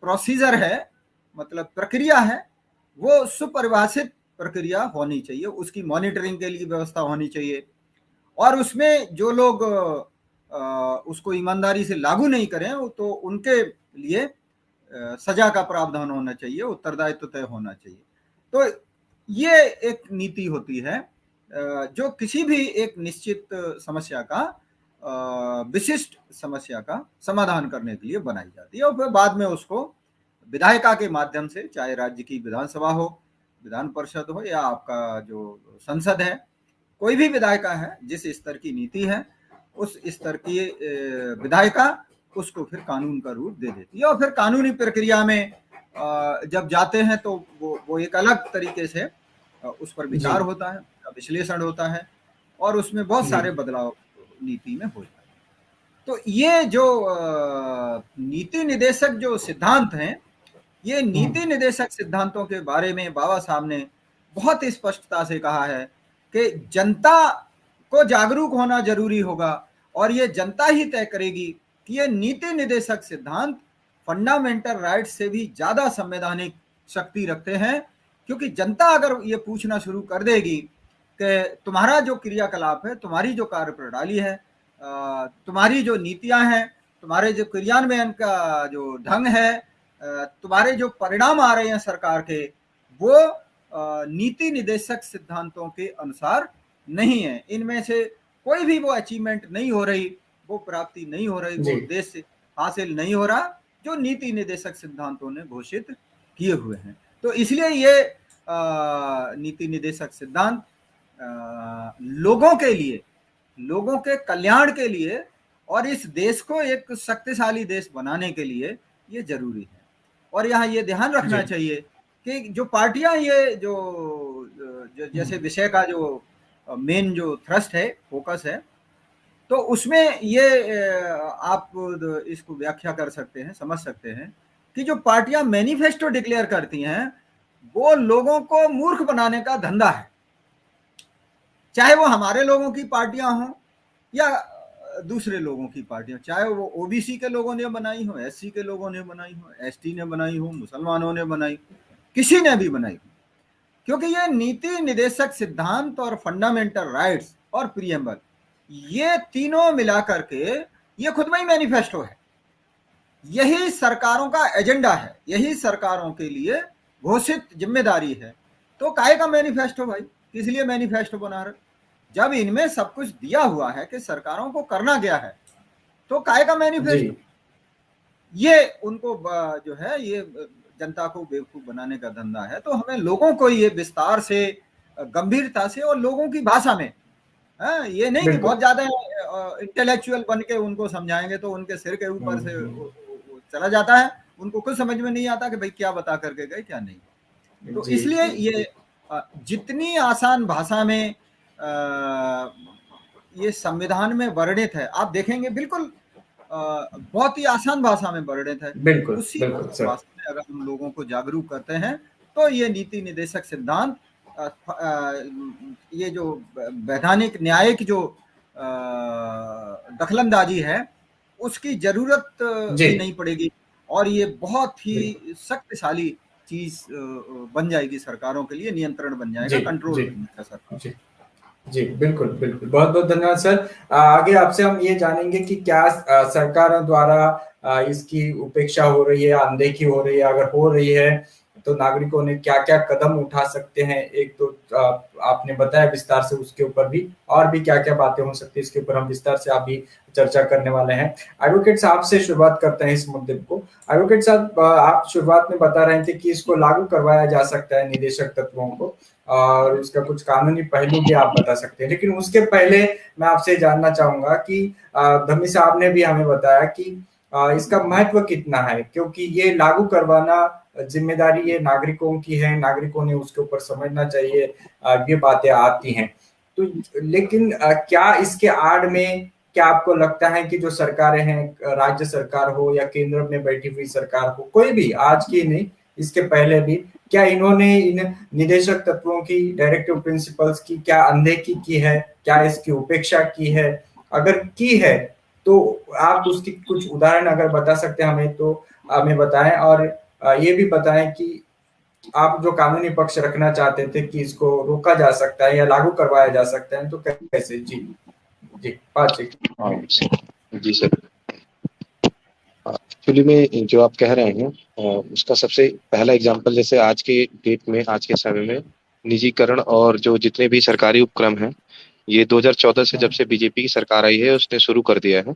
प्रोसीजर है, मतलब प्रक्रिया है, वो सुपरिभाषित प्रक्रिया होनी चाहिए। उसकी मॉनिटरिंग के लिए व्यवस्था होनी चाहिए और उसमें जो लोग उसको ईमानदारी से लागू नहीं करें तो उनके लिए सजा का प्रावधान होना चाहिए, उत्तरदायित्व तय होना चाहिए। तो ये एक नीति होती है जो किसी भी एक निश्चित समस्या का, विशिष्ट समस्या का समाधान करने के लिए बनाई जाती है और फिर बाद में उसको विधायिका के माध्यम से, चाहे राज्य की विधानसभा हो, विधान परिषद हो या आपका जो संसद है, कोई भी विधायिका है, जिस स्तर की नीति है उस स्तर की विधायिका उसको फिर कानून का रूप दे देती है। और फिर कानूनी प्रक्रिया में जब जाते हैं तो वो एक अलग तरीके से उस पर विचार होता है, विश्लेषण होता है और उसमें बहुत सारे बदलाव नीति में हो जाते हैं। तो ये जो नीति निदेशक जो सिद्धांत हैं, ये नीति निदेशक सिद्धांतों के बारे में बाबा साहब ने बहुत स्पष्टता से कहा है कि जनता को जागरूक होना जरूरी होगा और ये जनता ही तय करेगी कि ये नीति निदेशक सिद्धांत फंडामेंटल राइट से भी ज्यादा संवैधानिक शक्ति रखते हैं। क्योंकि जनता अगर ये पूछना शुरू कर देगी कि तुम्हारा जो क्रियाकलाप है, तुम्हारी जो कार्य प्रणाली है, तुम्हारी जो नीतियां हैं, तुम्हारे जो क्रियान्वयन का जो ढंग है, तुम्हारे जो परिणाम आ रहे हैं सरकार के, वो नीति निदेशक सिद्धांतों के अनुसार नहीं है, इनमें से कोई भी वो अचीवमेंट नहीं हो रही, वो प्राप्ति नहीं हो रही, वो उद्देश्य हासिल नहीं हो रहा जो नीति निदेशक सिद्धांतों ने घोषित किए हुए हैं। तो इसलिए ये नीति निदेशक सिद्धांत लोगों के लिए, लोगों के कल्याण के लिए और इस देश को एक शक्तिशाली देश बनाने के लिए ये जरूरी है। और यहाँ ये ध्यान रखना चाहिए कि जो पार्टियां ये जो जैसे विषय का जो मेन जो थ्रस्ट है, फोकस है, तो उसमें ये आप इसको व्याख्या कर सकते हैं, समझ सकते हैं कि जो पार्टियां मैनिफेस्टो डिक्लेयर करती हैं वो लोगों को मूर्ख बनाने का धंधा है, चाहे वो हमारे लोगों की पार्टियां हों या दूसरे लोगों की पार्टियां, चाहे वो ओबीसी के लोगों ने बनाई हो, एससी के लोगों ने बनाई हो, एसटी ने बनाई हो, मुसलमानों ने बनाई, किसी ने भी बनाई, क्योंकि ये नीति निदेशक सिद्धांत और फंडामेंटल राइट्स और प्रीएम्बल, ये तीनों मिलाकर के ये खुद में ही मैनिफेस्टो है। यही सरकारों का एजेंडा है, यही सरकारों के लिए घोषित जिम्मेदारी है। तो काहे का मैनिफेस्टो भाई, किस लिए मैनिफेस्टो बना रहे? जब इनमें सब कुछ दिया हुआ है कि सरकारों को करना गया है, तो काहे का मैनिफेस्टो? ये उनको जो है ये जनता को बेवकूफ बनाने का धंधा है। तो हमें लोगों को ये विस्तार से, गंभीरता से और लोगों की भाषा में, ये नहीं कि बहुत ज्यादा इंटेलेक्चुअल बन के उनको समझाएंगे तो उनके सिर के ऊपर से चला जाता है, उनको कुछ समझ में नहीं आता कि भाई क्या बता करके गए क्या नहीं। तो इसलिए ये जितनी आसान भाषा में ये संविधान में वर्णित है, आप देखेंगे बिल्कुल बहुत ही आसान भाषा में वर्णित है। बिल्कुल, उसी भाषा में अगर हम लोगों को जागरूक करते हैं तो ये नीति निदेशक सिद्धांत, ये जो वैधानिक न्यायिक जो दखलंदाजी है उसकी जरूरत भी नहीं पड़ेगी और ये बहुत ही शक्तिशाली चीज बन जाएगी सरकारों के लिए, नियंत्रण बन जाएगा, कंट्रोल बनेगा सरकार। जी बिल्कुल बिल्कुल, बहुत बहुत धन्यवाद सर। आगे आपसे हम ये जानेंगे कि क्या सरकारों द्वारा इसकी उपेक्षा हो रही है, अनदेखी हो रही है, अगर हो रही है तो नागरिकों ने क्या क्या कदम उठा सकते हैं। एक तो आपने बताया विस्तार से, उसके ऊपर भी और भी क्या क्या बातें हो सकती है, इसके ऊपर हम विस्तार से अभी चर्चा करने वाले हैं। एडवोकेट साहब से शुरुआत करते हैं इस मुद्दे को। एडवोकेट साहब, आप शुरुआत में बता रहे थे कि इसको लागू करवाया जा सकता है निदेशक तत्वों को, और इसका कुछ कानूनी पहलू भी आप बता सकते हैं, लेकिन उसके पहले मैं आपसे जानना चाहूंगा कि धम्मी साहब ने भी हमें बताया कि इसका महत्व कितना है, क्योंकि ये लागू करवाना जिम्मेदारी ये नागरिकों की है, नागरिकों ने उसके ऊपर समझना चाहिए, ये बातें आती हैं। तो लेकिन क्या इसके आड़ में क्या आपको लगता है कि जो सरकारें हैं, राज्य सरकार हो या केंद्र में बैठी हुई सरकार हो, कोई भी, आज की नहीं इसके पहले भी, क्या इन्होंने इन निदेशक तत्वों की, डायरेक्टिव प्रिंसिपल्स की क्या अनदेखी की है, क्या इसकी उपेक्षा की है? अगर की है तो आप उसकी कुछ उदाहरण अगर बता सकते हैं हमें तो हमें बताएं, और ये भी बताएं कि आप जो कानूनी पक्ष रखना चाहते थे कि इसको रोका जा सकता है या लागू करवाया जा सकता है, तो कैसे? जी सर, एक्चुअली में जो आप कह रहे हैं उसका सबसे पहला एग्जांपल, जैसे आज के डेट में, आज के समय में निजीकरण और जो जितने भी सरकारी उपक्रम हैं, ये 2014 से जब से बीजेपी की सरकार आई है उसने शुरू कर दिया है।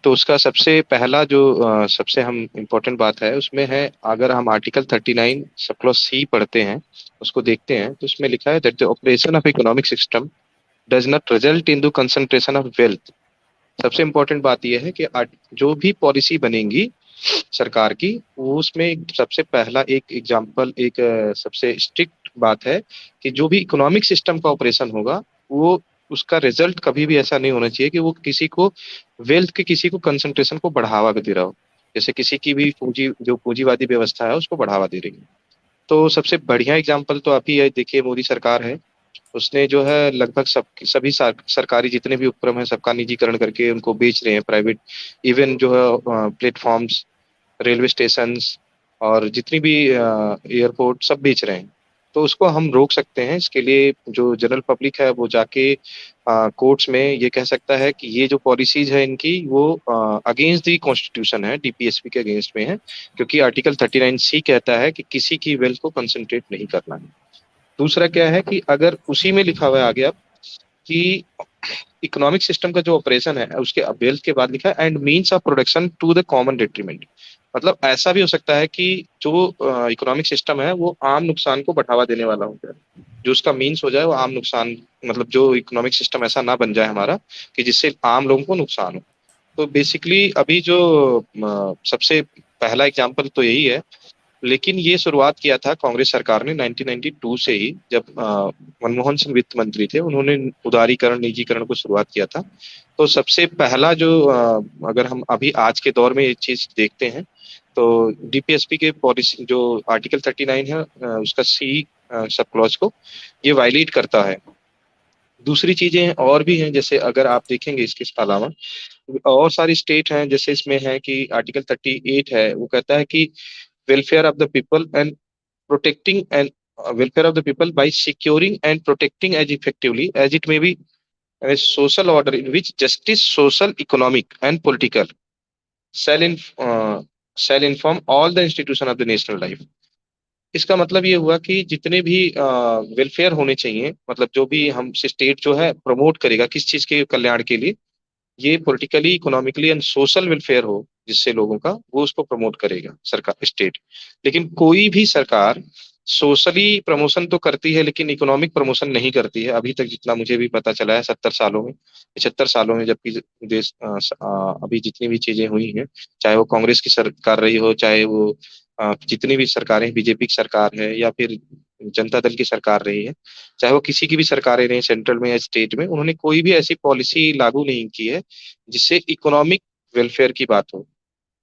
तो उसका सबसे पहला जो सबसे हम इम्पोर्टेंट बात है उसमें है, अगर हम आर्टिकल 39 सब क्लॉज सी पढ़ते हैं, उसको देखते हैं, तो उसमें लिखा है that the operation of economic system does not result in the concentration of wealth. सबसे इम्पोर्टेंट बात यह है कि जो भी पॉलिसी बनेगी सरकार की, वो उसमें सबसे पहला एक एग्जाम्पल, एक सबसे स्ट्रिक्ट बात है कि जो भी इकोनॉमिक सिस्टम का ऑपरेशन होगा वो उसका रिजल्ट कभी भी ऐसा नहीं होना चाहिए कि वो किसी को वेल्थ के, किसी को कंसंट्रेशन को बढ़ावा दे रहा हो, जैसे किसी की भी जो पूंजीवादी व्यवस्था है उसको बढ़ावा दे रही है। तो सबसे बढ़िया एग्जाम्पल तो अभी देखिए मोदी सरकार है, उसने जो है लगभग सभी सरकारी जितने भी उपक्रम है सबका निजीकरण करके उनको बेच रहे हैं प्राइवेट, इवन जो है प्लेटफॉर्म्स, रेलवे स्टेशन और जितनी भी एयरपोर्ट सब बेच रहे हैं। तो उसको हम रोक सकते हैं। इसके लिए जो जनरल पब्लिक है वो जाके कोर्ट्स में ये कह सकता है कि ये जो पॉलिसीज है इनकी वो अगेंस्ट दी कॉन्स्टिट्यूशन है, डीपीएसपी के अगेंस्ट में है, क्योंकि आर्टिकल 39C कहता है कि किसी की वेल्थ को कंसंट्रेट नहीं करना है। दूसरा क्या है कि अगर उसी में लिखा हुआ है आगे अब कि इकोनॉमिक सिस्टम का जो ऑपरेशन है उसके वेल्थ के बाद लिखा है and means of production to the common detriment. मतलब ऐसा भी हो सकता है कि जो इकोनॉमिक सिस्टम है वो आम नुकसान को बढ़ावा देने वाला हो जाए, जो उसका मीन्स हो जाए वो आम नुकसान, मतलब जो इकोनॉमिक सिस्टम ऐसा ना बन जाए हमारा कि जिससे आम लोगों को नुकसान हो। तो बेसिकली अभी जो सबसे पहला एग्जाम्पल तो यही है लेकिन ये शुरुआत किया था कांग्रेस सरकार ने 1992 से ही, जब मनमोहन सिंह वित्त मंत्री थे, उन्होंने उदारीकरण, निजीकरण को शुरुआत किया था। तो सबसे पहला जो अगर हम अभी आज के दौर में ये चीज देखते हैं तो डीपीएसपी के पॉलिसी जो आर्टिकल 39 है उसका सी सब क्लॉज को ये वायलेट करता है। दूसरी चीजें और भी हैं, जैसे अगर आप देखेंगे इसके अलावा और सारी स्टेट हैं, जैसे इसमें है कि आर्टिकल 38 है, वो कहता है कि welfare of the people and protecting and welfare of the people by securing and protecting as effectively as it may be a social order in which justice, social, economic and political shall in shall inform all the institution of the national life। इसका मतलब ये हुआ कि जितने भी welfare होने चाहिए, मतलब जो भी हम स्टेट जो है प्रमोट करेगा किस चीज के कल्याण के लिए, ये politically, economically and social welfare हो जिससे लोगों का, वो उसको प्रमोट करेगा सरकार, स्टेट। लेकिन कोई भी सरकार सोशली प्रमोशन तो करती है लेकिन इकोनॉमिक प्रमोशन नहीं करती है, अभी तक जितना मुझे भी पता चला है 70 सालों में, 75 सालों में, जबकि देश अभी जितनी भी चीजें हुई हैं, चाहे वो कांग्रेस की सरकार रही हो, चाहे वो जितनी भी सरकारें, बीजेपी की सरकार है या फिर जनता दल की सरकार रही है, चाहे वो किसी की भी सरकारें रही, सेंट्रल में या स्टेट में, उन्होंने कोई भी ऐसी पॉलिसी लागू नहीं की है जिससे इकोनॉमिक वेलफेयर की बात हो।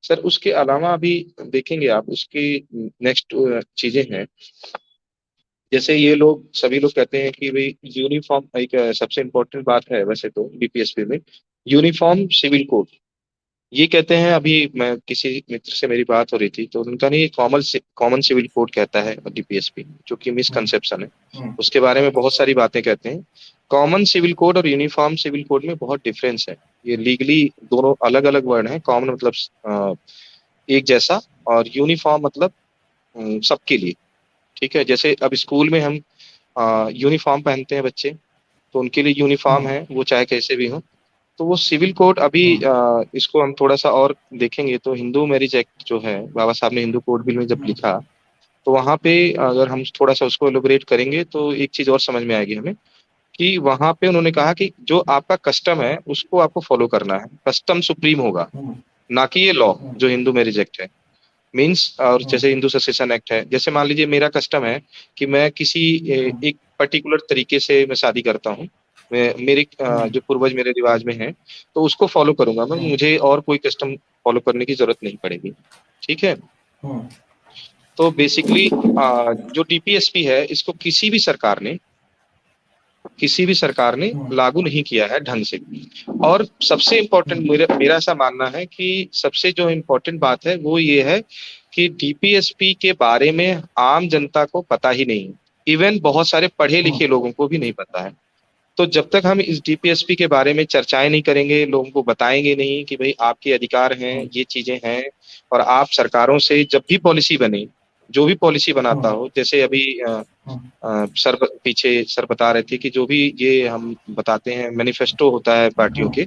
सर उसके अलावा अभी देखेंगे आप, उसकी नेक्स्ट चीजें हैं, जैसे ये लोग सभी लोग कहते हैं कि भाई यूनिफॉर्म, एक सबसे इम्पोर्टेंट बात है वैसे तो डीपीएसपी में, यूनिफॉर्म सिविल कोड। ये कहते हैं, अभी मैं किसी मित्र से मेरी बात हो रही थी तो उनका नहीं, कॉमन सिविल कोड कहता है डीपीएसपी, जो कि मिसकंसेप्शन है, उसके बारे में बहुत सारी बातें कहते हैं। कॉमन सिविल कोड और यूनिफॉर्म सिविल कोड में बहुत डिफरेंस है, ये लीगली दोनों अलग अलग वर्ड हैं। कॉमन मतलब एक जैसा, और यूनिफॉर्म मतलब सबके लिए, ठीक है। जैसे अब स्कूल में हम यूनिफॉर्म पहनते हैं बच्चे, तो उनके लिए यूनिफॉर्म है, वो चाहे कैसे भी हो। तो वो सिविल कोड अभी इसको हम थोड़ा सा और देखेंगे तो हिंदू मैरिज एक्ट जो है, बाबा साहब ने हिंदू कोड बिल में जब लिखा, तो वहां पे अगर हम थोड़ा सा उसको एलोबरेट करेंगे तो एक चीज और समझ में आएगी हमें, कि वहां पे उन्होंने कहा कि जो आपका कस्टम है उसको आपको फॉलो करना है, कस्टम सुप्रीम होगा, ना कि ये लॉ जो हिंदू मैरिज एक्ट है मीन्स। और जैसे हिंदू सक्सेशन एक्ट है, जैसे मान लीजिए मेरा कस्टम है कि मैं किसी एक पर्टिकुलर तरीके से मैं शादी करता हूँ, मेरे जो पूर्वज मेरे रिवाज में है, तो उसको फॉलो करूंगा मैं, मुझे और कोई कस्टम फॉलो करने की जरूरत नहीं पड़ेगी, ठीक है। तो बेसिकली जो डीपीएसपी है, इसको किसी भी सरकार ने लागू नहीं किया है ढंग से। और सबसे इम्पोर्टेंट मेरा ऐसा मानना है कि सबसे जो इम्पोर्टेंट बात है वो ये है कि डीपीएसपी के बारे में आम जनता को पता ही नहीं, इवन बहुत सारे पढ़े लिखे लोगों को भी नहीं पता है। तो जब तक हम इस डीपीएसपी के बारे में चर्चाएं नहीं करेंगे, लोगों को बताएंगे नहीं कि भाई आपके अधिकार हैं, ये चीजें हैं, और आप सरकारों से जब भी पॉलिसी बने, जो भी पॉलिसी बनाता हो, जैसे अभी सर बता रहे थे कि जो भी ये हम बताते हैं मैनिफेस्टो होता है पार्टियों के,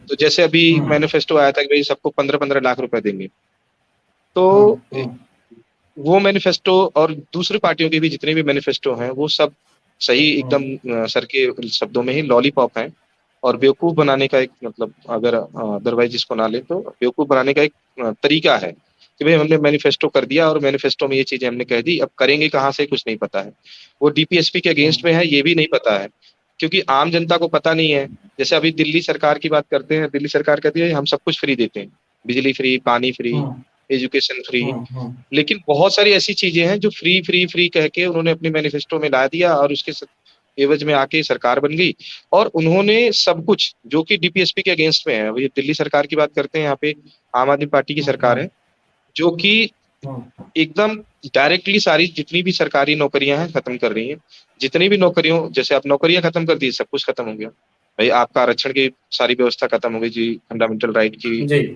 तो जैसे अभी मैनिफेस्टो आया था कि भाई सबको 15-15 लाख रुपए देंगे, तो वो मैनिफेस्टो और दूसरी पार्टियों के भी जितने भी मैनिफेस्टो हैं वो सब सही एकदम सर के शब्दों में ही लॉलीपॉप है, और बेवकूफ बनाने का एक, मतलब अगर अदरवाइज इसको ना ले तो बेवकूफ बनाने का एक तरीका है कि भाई हमने मैनिफेस्टो कर दिया और मैनिफेस्टो में ये चीजें हमने कह दी, अब करेंगे कहाँ से कुछ नहीं पता है। वो डीपीएसपी के अगेंस्ट में है, ये भी नहीं पता है, क्योंकि आम जनता को पता नहीं है। जैसे अभी दिल्ली सरकार की बात करते हैं, दिल्ली सरकार कहती है हम सब कुछ फ्री देते हैं, बिजली फ्री, पानी फ्री, एजुकेशन फ्री, लेकिन बहुत सारी ऐसी चीजें हैं जो फ्री फ्री फ्री कह के उन्होंने अपने मैनिफेस्टो में ला दिया, और उसके एवज में आके सरकार बन गई, और उन्होंने सब कुछ जो कि डीपीएसपी के अगेंस्ट में है। अभी दिल्ली सरकार की बात करते हैं, यहाँ पे आम आदमी पार्टी की सरकार है, जो कि एकदम डायरेक्टली सारी जितनी भी सरकारी नौकरियां हैं खत्म कर रही हैं। जितनी भी नौकरियों, जैसे आप नौकरियां खत्म कर दी, सब कुछ खत्म हो गया भाई, आपका आरक्षण की सारी व्यवस्था खत्म हो गई जी, फंडामेंटल राइट की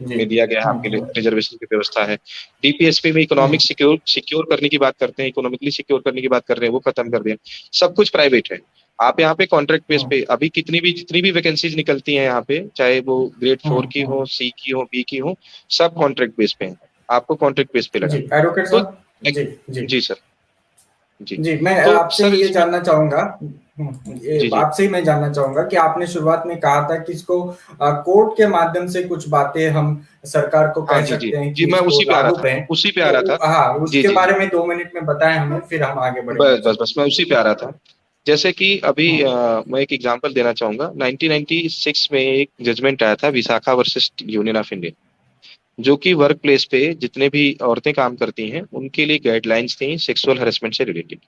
में दिया गया है आपके लिए, रिजर्वेशन की व्यवस्था है। डीपीएसपी में इकोनॉमिक सिक्योर करने की बात करते हैं, इकोनॉमिकली सिक्योर करने की बात कर रहे हैं, वो खत्म कर दिया। सब कुछ प्राइवेट है। आप यहाँ पे कॉन्ट्रैक्ट बेस पे अभी जितनी भी वैकेंसीज निकलती हैं यहाँ पे, चाहे वो ग्रेड 4 की हो, सी की हो, बी की हो, सब कॉन्ट्रैक्ट बेस पे है, आपको कॉन्ट्रैक्ट बेस पे लगा। एडवोकेट साहब, जी सर, जी मैं आपसे ये जानना चाहूंगा जी जी आपसे ही मैं जानना चाहूंगा कि आपने शुरुआत में कहा था कि इसको कोर्ट के माध्यम से कुछ बातें हम सरकार को हाँ कह जी जी सकते हैं जी, कि मैं इसको उसी पे आ रहा लागू था, करें। उसी पे आ रहा था। तो हाँ, जी उसके जी जी, बारे में 2 मिनट में बताएं हमें, फिर हम आगे बढ़ेंगे बस बस उसमें। बस मैं उसी पे आ रहा था। जैसे कि अभी हम्म मैं एक एग्जांपल देना चाहूंगा। 1996 में एक जजमेंट आया था, Vishakha versus union of India, जो कि वर्क प्लेस पे जितने भी औरतें काम करती हैं उनके लिए गाइडलाइंस थी सेक्सुअल हरेसमेंट से रिलेटेड।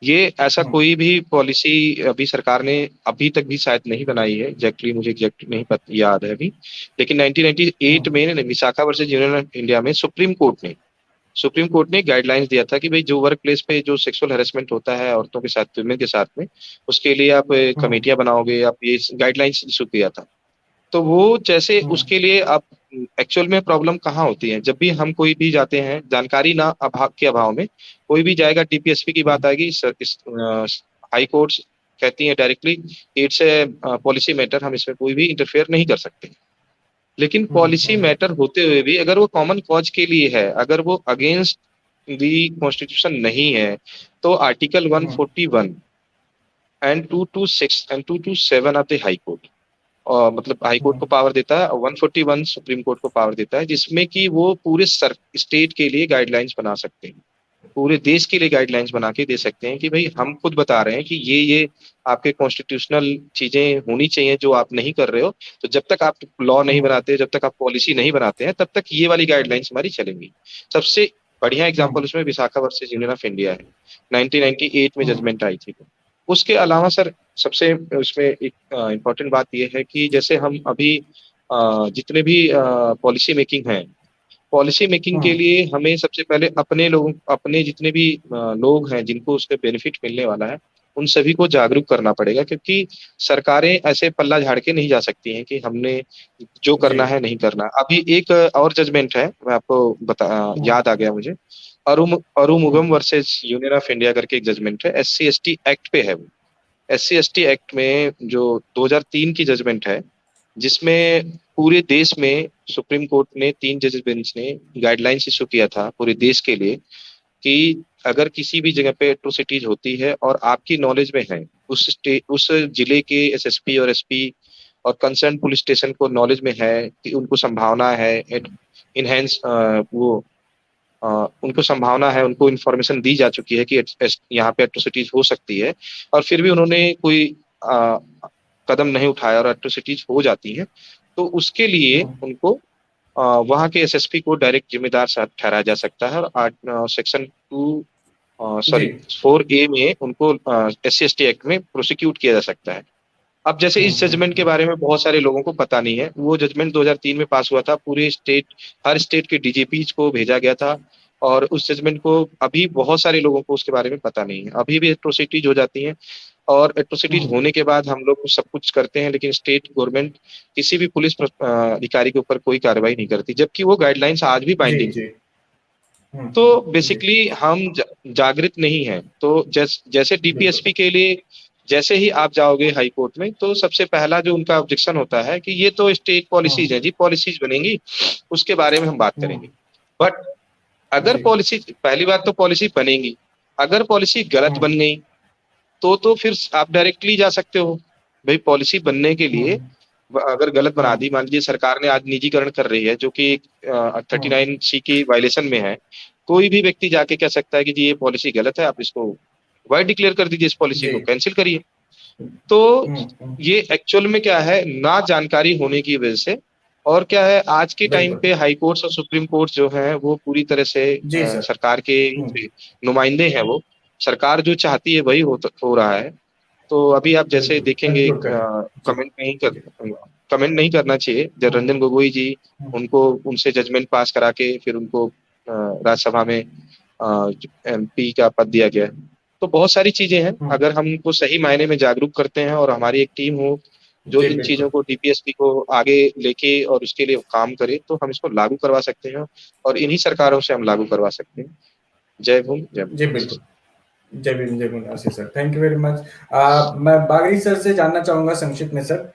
ये ऐसा हम्म कोई भी पॉलिसी अभी सरकार ने अभी तक भी शायद नहीं बनाई है, एग्जैक्टली मुझे एग्जैक्ट नहीं याद है अभी। लेकिन 1998 हम्म में Vishakha versus union of India में सुप्रीम कोर्ट ने गाइडलाइंस दिया था कि भाई जो वर्क प्लेस पे जो सेक्सुअल हैरेसमेंट होता है औरतों के साथ, विमेन के साथ में, उसके लिए आप हम्म कमेटियां बनाओगे, आप ये गाइडलाइंस इशू किया था। तो वो जैसे हम्म उसके लिए अब एक्चुअल में प्रॉब्लम कहाँ होती है, जब भी हम कोई भी जाते हैं जानकारी ना अभाव के अभाव में, कोई भी जाएगा टीपीएसपी की बात आएगी, हाई कोर्ट्स कहती है directly it's a policy matter, हम इसमें कोई भी इंटरफेयर नहीं कर सकते। लेकिन पॉलिसी हम्म मैटर होते हुए भी अगर वो कॉमन कॉज के लिए है, अगर वो अगेंस्ट दी कॉन्स्टिट्यूशन नहीं है, तो article hmm 141 and 226 and 227 of the high court, और मतलब हाई कोर्ट को पावर देता है, 141 सुप्रीम कोर्ट को पावर देता है, जिसमें कि वो पूरे स्टेट के लिए गाइडलाइंस बना सकते हैं, पूरे देश के लिए गाइडलाइंस बना के दे सकते हैं कि भाई हम खुद बता रहे हैं कि ये आपके कॉन्स्टिट्यूशनल चीजें होनी चाहिए जो आप नहीं कर रहे हो। तो जब तक आप लॉ नहीं हम्म बनाते, जब तक आप पॉलिसी नहीं बनाते हैं, तब तक ये वाली गाइडलाइंस हमारी चलेंगी। सबसे बढ़िया एग्जांपल हम्म उसमें Vishakha versus union of India है, 1998 में हम्म जजमेंट आई थी। उसके अलावा सर सबसे उसमें एक इम्पोर्टेंट बात यह है कि जैसे हम अभी जितने भी पॉलिसी मेकिंग है, पॉलिसी मेकिंग के हम्म लिए हमें सबसे पहले अपने लोगों, अपने जितने भी लोग हैं जिनको उसके बेनिफिट मिलने वाला है, उन सभी को जागरूक करना पड़ेगा, क्योंकि सरकारें ऐसे पल्ला झाड़ के नहीं जा सकती हैं कि हमने जो जी। करना है नहीं करना। अभी एक और जजमेंट है, मैं आपको हम्म याद आ गया मुझे, अरुमुगम हम्म वर्सेस यूनियन ऑफ इंडिया करके एक जजमेंट है, एससी एसटी एक्ट पे है वो। एससी एसटी एक्ट में जो 2003 की जजमेंट है, जिसमें पूरे देश में सुप्रीम कोर्ट ने 3 जजेस बेंच ने गाइडलाइंस इशू किया था पूरे देश के लिए कि अगर किसी भी जगह पे एट्रोसिटीज होती है और आपकी नॉलेज में है, उस जिले के एसएसपी और एसपी और कंसर्न पुलिस स्टेशन को नॉलेज में है कि उनको संभावना है इनहेंस वो उनको संभावना है, उनको इन्फॉर्मेशन दी जा चुकी है कि यहाँ पे एट्रोसिटीज हो सकती है, और फिर भी उन्होंने कोई कदम नहीं उठाया और एट्रोसिटीज हो जाती हैं, तो उसके लिए हम्म उनको वहाँ के एसएसपी को डायरेक्ट जिम्मेदार ठहराया जा सकता है, और सेक्शन 4 जी। ए में उनको एससी एसटी एक्ट में प्रोसिक्यूट किया जा सकता है। अब जैसे इस जजमेंट के हम्म बारे में बहुत सारे लोगों को पता नहीं है, वो जजमेंट 2003 में पास हुआ था, पूरे स्टेट, हर स्टेट के डीजीपी को भेजा गया था, और उस जजमेंट को अभी बहुत सारे लोगों को उसके बारे में पता नहीं है, अभी भी एट्रोसिटीज हो जाती हैं, और एट्रोसिटीज हम्म होने के बाद हम लोग सब कुछ करते हैं, लेकिन स्टेट गवर्नमेंट किसी भी पुलिस अधिकारी के ऊपर कोई कार्रवाई नहीं करती, जबकि वो गाइडलाइंस आज भी जी बाइंडिंग है। जी। तो जी बेसिकली हम जागृत नहीं हैं। तो जैसे बिल्कुल। डीपीएसपी के लिए जैसे ही आप जाओगे हाई कोर्ट में, तो सबसे पहला जो उनका ऑब्जेक्शन होता है कि ये तो स्टेट पॉलिसीज हम्म है जी, पॉलिसीज बनेंगी, उसके बारे में हम बात हम्म करेंगे। बट अगर जी। पॉलिसी, पहली बात तो पॉलिसी बनेगी, अगर पॉलिसी गलत हम्म बन गई तो फिर आप डायरेक्टली जा सकते हो। भाई पॉलिसी बनने के लिए हम्म अगर गलत बना हम्म दी, मान लीजिए सरकार ने आज निजीकरण कर रही है जो कि 39C की वायलेशन में है, कोई भी व्यक्ति जाके कह सकता है कि जी ये पॉलिसी गलत है, आप इसको वाइड डिक्लेयर कर दीजिए, इस पॉलिसी जी। को कैंसिल करिए। तो ये एक्चुअल में क्या है, ना जानकारी होने की वजह से, और क्या है आज के टाइम बिल्कुल। पे हाई कोर्ट्स और सुप्रीम कोर्ट जो हैं वो पूरी तरह से जी सर। सरकार के नुमाइंदे हैं, वो सरकार जो चाहती है वही हो रहा है। तो अभी आप जैसे बिल्कुल देखेंगे, कंक्लूड करें। जी जी। कमेंट नहीं करना चाहिए, जब हम्म रंजन गोगोई जी हम्म उनको उनसे जजमेंट पास करा के फिर उनको राज्यसभा में एमपी का पद दिया गया है। तो बहुत सारी चीजें हैं, हम्म, अगर हम उनको सही मायने में जागरूक करते हैं और हमारी एक टीम हो जो जी इन चीजों बिल्कुल। को डीपीएसपी को आगे लेके और उसके लिए काम करे, तो हम इसको लागू करवा सकते हैं, और इन्हीं सरकारों से हम लागू करवा सकते हैं। जय भीम, जय जी भारत। बिल्कुल। जय Bhim Ashish sir, thank you very much. मैं बागरी सर से जानना चाहूंगा संक्षिप्त में सर,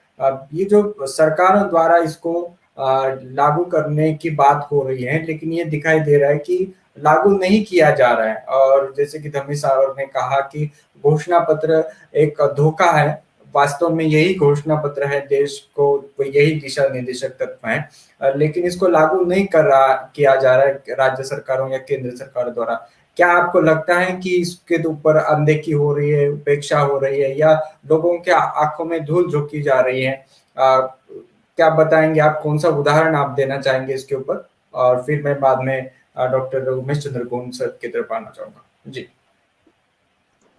ये जो सरकारों द्वारा इसको लागू करने की बात हो रही है, लेकिन ये दिखाई दे रहा है कि लागू नहीं किया जा रहा है। और जैसे कि धम्मी सावर ने कहा कि घोषणा पत्र एक धोखा है, वास्तव में यही घोषणा पत्र है, देश को यही दिशा निर्देशक तत्व है, लेकिन इसको लागू नहीं किया जा रहा है राज्य सरकारों या केंद्र सरकार द्वारा। क्या आपको लगता है कि इसके ऊपर अनदेखी हो रही है, उपेक्षा हो रही है, या लोगों के आंखों में धूल झोंकी जा रही है? क्या बताएंगे आप, कौन सा उदाहरण आप देना चाहेंगे इसके ऊपर? और फिर मैं बाद में डॉक्टर उमेश चंद्र गोंड सर की तरफ आना चाहूंगा। जी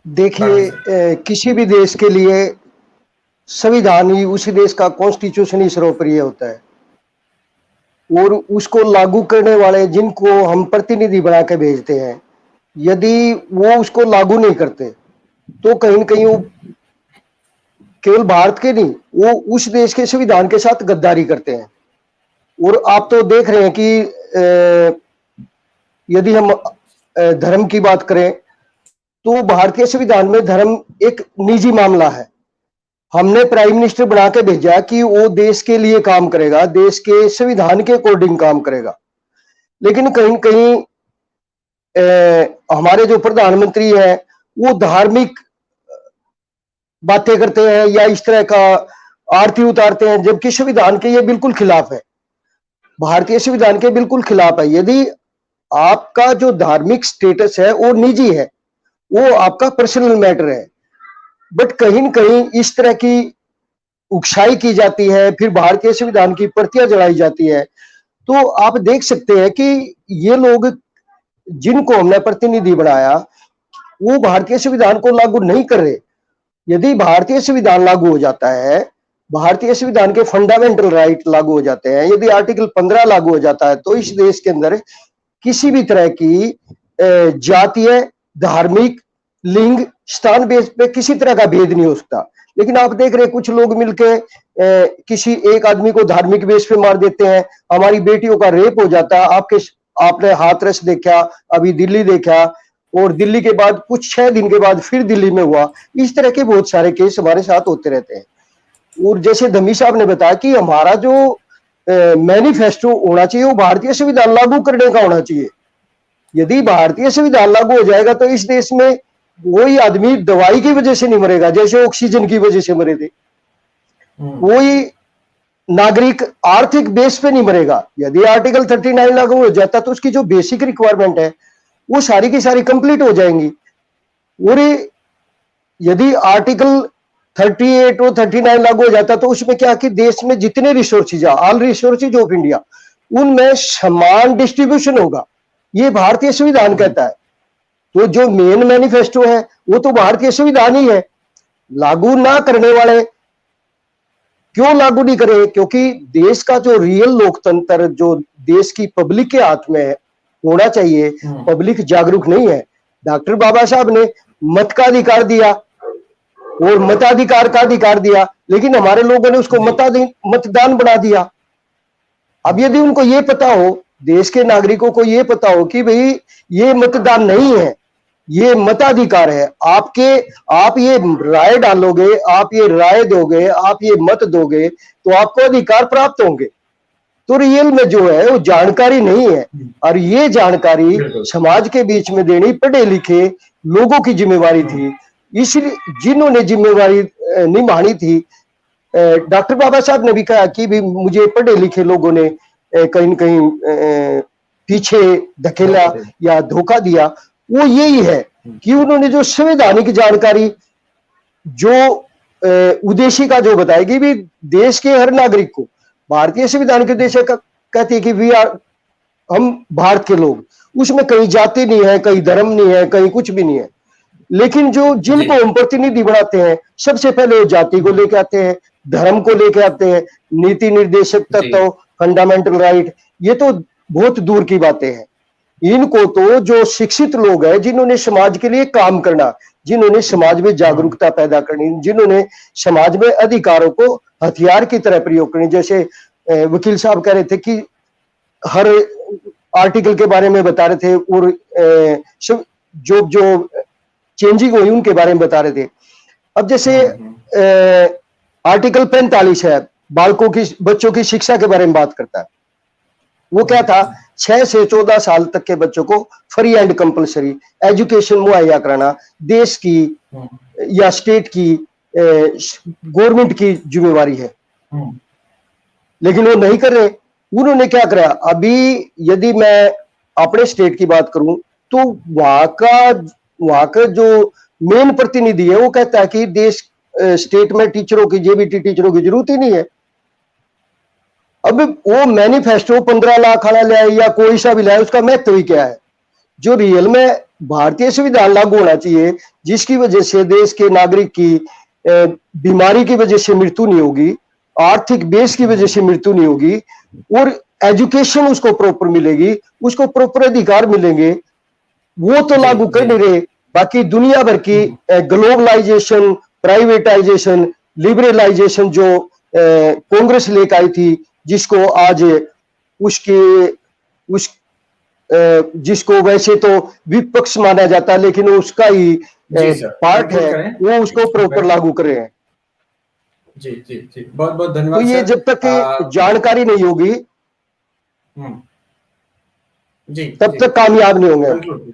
देखिए, किसी भी देश के लिए संविधान ही, उसी देश का कॉन्स्टिट्यूशन ही सर्वोपरि होता है, और उसको लागू करने वाले जिनको हम प्रतिनिधि बना के भेजते हैं, यदि वो उसको लागू नहीं करते तो कहीं न कहीं वो केवल भारत के नहीं, वो उस देश के संविधान के साथ गद्दारी करते हैं। और आप तो देख रहे हैं कि यदि हम धर्म की बात करें तो भारतीय संविधान में धर्म एक निजी मामला है। हमने प्राइम मिनिस्टर बना के भेजा कि वो देश के लिए काम करेगा, देश के संविधान के अकॉर्डिंग काम करेगा, लेकिन कहीं कहीं हमारे जो प्रधानमंत्री हैं वो धार्मिक बातें करते हैं या इस तरह का आरती उतारते हैं, जबकि संविधान के ये बिल्कुल खिलाफ है, भारतीय संविधान के बिल्कुल खिलाफ है। यदि आपका जो धार्मिक स्टेटस है वो निजी है, वो आपका पर्सनल मैटर है, बट कहीं न कहीं इस तरह की उकसाई की जाती है, फिर भारतीय संविधान की प्रतियां जलाई जाती है। तो आप देख सकते हैं कि ये लोग जिनको हमने प्रतिनिधि बनाया वो भारतीय संविधान को लागू नहीं कर रहे। यदि भारतीय संविधान लागू हो जाता है, भारतीय संविधान के फंडामेंटल राइट लागू हो जाते हैं, यदि आर्टिकल 15 लागू हो जाता है, तो इस देश के अंदर किसी भी तरह की जातीय, धार्मिक, लिंग, स्थान बेस पे किसी तरह का भेद नहीं हो सकता। लेकिन आप देख रहे हैं कुछ लोग मिलके किसी एक आदमी को धार्मिक बेस पे मार देते हैं, हमारी बेटियों का रेप हो जाता है। आपने हाथरस देखा, अभी दिल्ली देखा, और दिल्ली के बाद कुछ 6 दिन के बाद फिर दिल्ली में हुआ। इस तरह के बहुत सारे केस हमारे साथ होते रहते हैं। और जैसे धम्मी साहब ने बताया कि हमारा जो मैनिफेस्टो होना चाहिए वो भारतीय संविधान लागू करने का होना चाहिए। यदि भारतीय संविधान लागू हो जाएगा तो इस देश में वही आदमी दवाई की वजह से नहीं मरेगा जैसे ऑक्सीजन की वजह से मरे थे, वही नागरिक आर्थिक बेस पे नहीं मरेगा। यदि आर्टिकल 39 लागू हो जाता तो उसकी जो बेसिक रिक्वायरमेंट है वो सारी की सारी कंप्लीट हो जाएंगी। और यदि आर्टिकल 38 और 39 लागू हो जाता तो उसमें क्या कि देश में जितने रिसोर्सेज है, ऑल रिसोर्सेज ऑफ इंडिया, उनमें समान डिस्ट्रीब्यूशन होगा, ये भारतीय संविधान कहता है। तो जो मेन मैनिफेस्टो है वो तो भारतीय संविधान ही है। लागू ना करने वाले क्यों लागू नहीं करे? क्योंकि देश का जो रियल लोकतंत्र जो देश की पब्लिक के हाथ में होना चाहिए, पब्लिक जागरूक नहीं है। डॉक्टर बाबा साहब ने मत का अधिकार दिया और मताधिकार का अधिकार दिया, लेकिन हमारे लोगों ने उसको मतदान बना दिया। अब यदि उनको ये पता हो, देश के नागरिकों को ये पता हो कि भाई ये मतदान नहीं है, ये मताधिकार है, आप ये राय डालोगे, आप ये राय दोगे, आप ये मत दोगे तो आपको अधिकार प्राप्त होंगे। तो रियल में जो है वो जानकारी नहीं है, और ये जानकारी समाज के बीच में देनी पढ़े लिखे लोगों की जिम्मेवारी थी। इसलिए जिन्होंने जिम्मेवारी निभानी थी, डॉक्टर बाबा साहब ने भी कहा कि भी मुझे पढ़े लिखे लोगों ने कहीं न कहीं पीछे धकेला या धोखा दिया। वो यही है कि उन्होंने जो संवैधानिक जानकारी जो उद्देशिका जो बताएगी भी देश के हर नागरिक को, भारतीय संविधान के उद्देश्य कहती है कि हम भारत के लोग, उसमें कहीं जाति नहीं है, कहीं धर्म नहीं है, कहीं कुछ भी नहीं है। लेकिन जिनको हम प्रतिनिधि बनाते हैं, सबसे पहले वो जाति को लेके आते हैं, धर्म को लेके आते हैं, नीति निर्देशक तत्व, फंडामेंटल राइट, ये तो बहुत दूर की बातें हैं। इनको तो जो शिक्षित लोग हैं, जिन्होंने समाज के लिए काम करना, जिन्होंने समाज में जागरूकता पैदा करनी, जिन्होंने समाज में अधिकारों को हथियार की तरह प्रयोग करनी, जैसे वकील साहब कह रहे थे कि हर आर्टिकल के बारे में बता रहे थे और जो चेंजिंग हुई उनके बारे में बता रहे थे। अब जैसे आर्टिकल 45 है, बच्चों की शिक्षा के बारे में बात करता है। वो क्या था, 6 से 14 साल तक के बच्चों को फ्री एंड कंपलसरी एजुकेशन मुहैया कराना देश की या स्टेट की गवर्नमेंट की जिम्मेवारी है, लेकिन वो नहीं कर रहे। उन्होंने क्या करा, अभी यदि मैं अपने स्टेट की बात करूं तो वहां का जो मेन प्रतिनिधि है वो कहता है कि देश स्टेट में टीचरों की, जेबीटी टीचरों की जरूरत ही नहीं है। अब वो मैनिफेस्टो 15 लाख वाला ले आए या कोई सा भी लाए, उसका महत्व ही क्या है? जो रियल में भारतीय संविधान लागू होना चाहिए, जिसकी वजह से देश के नागरिक की बीमारी की वजह से मृत्यु नहीं होगी, आर्थिक बेस की वजह से मृत्यु नहीं होगी, और एजुकेशन उसको प्रॉपर मिलेगी, उसको प्रॉपर अधिकार मिलेंगे, वो तो लागू कर नहीं रहे। बाकी दुनिया भर की ग्लोबलाइजेशन, प्राइवेटाइजेशन, लिबरलाइजेशन जो कांग्रेस लेकर आई थी, जिसको आज जिसको वैसे तो विपक्ष माना जाता है, लेकिन उसका ही पार्ट है, वो उसको प्रॉपर लागू कर रहे हैं। जी जी जी, बहुत बहुत धन्यवाद। तो ये जब तक जानकारी नहीं होगी जी तब तक कामयाब नहीं होंगे।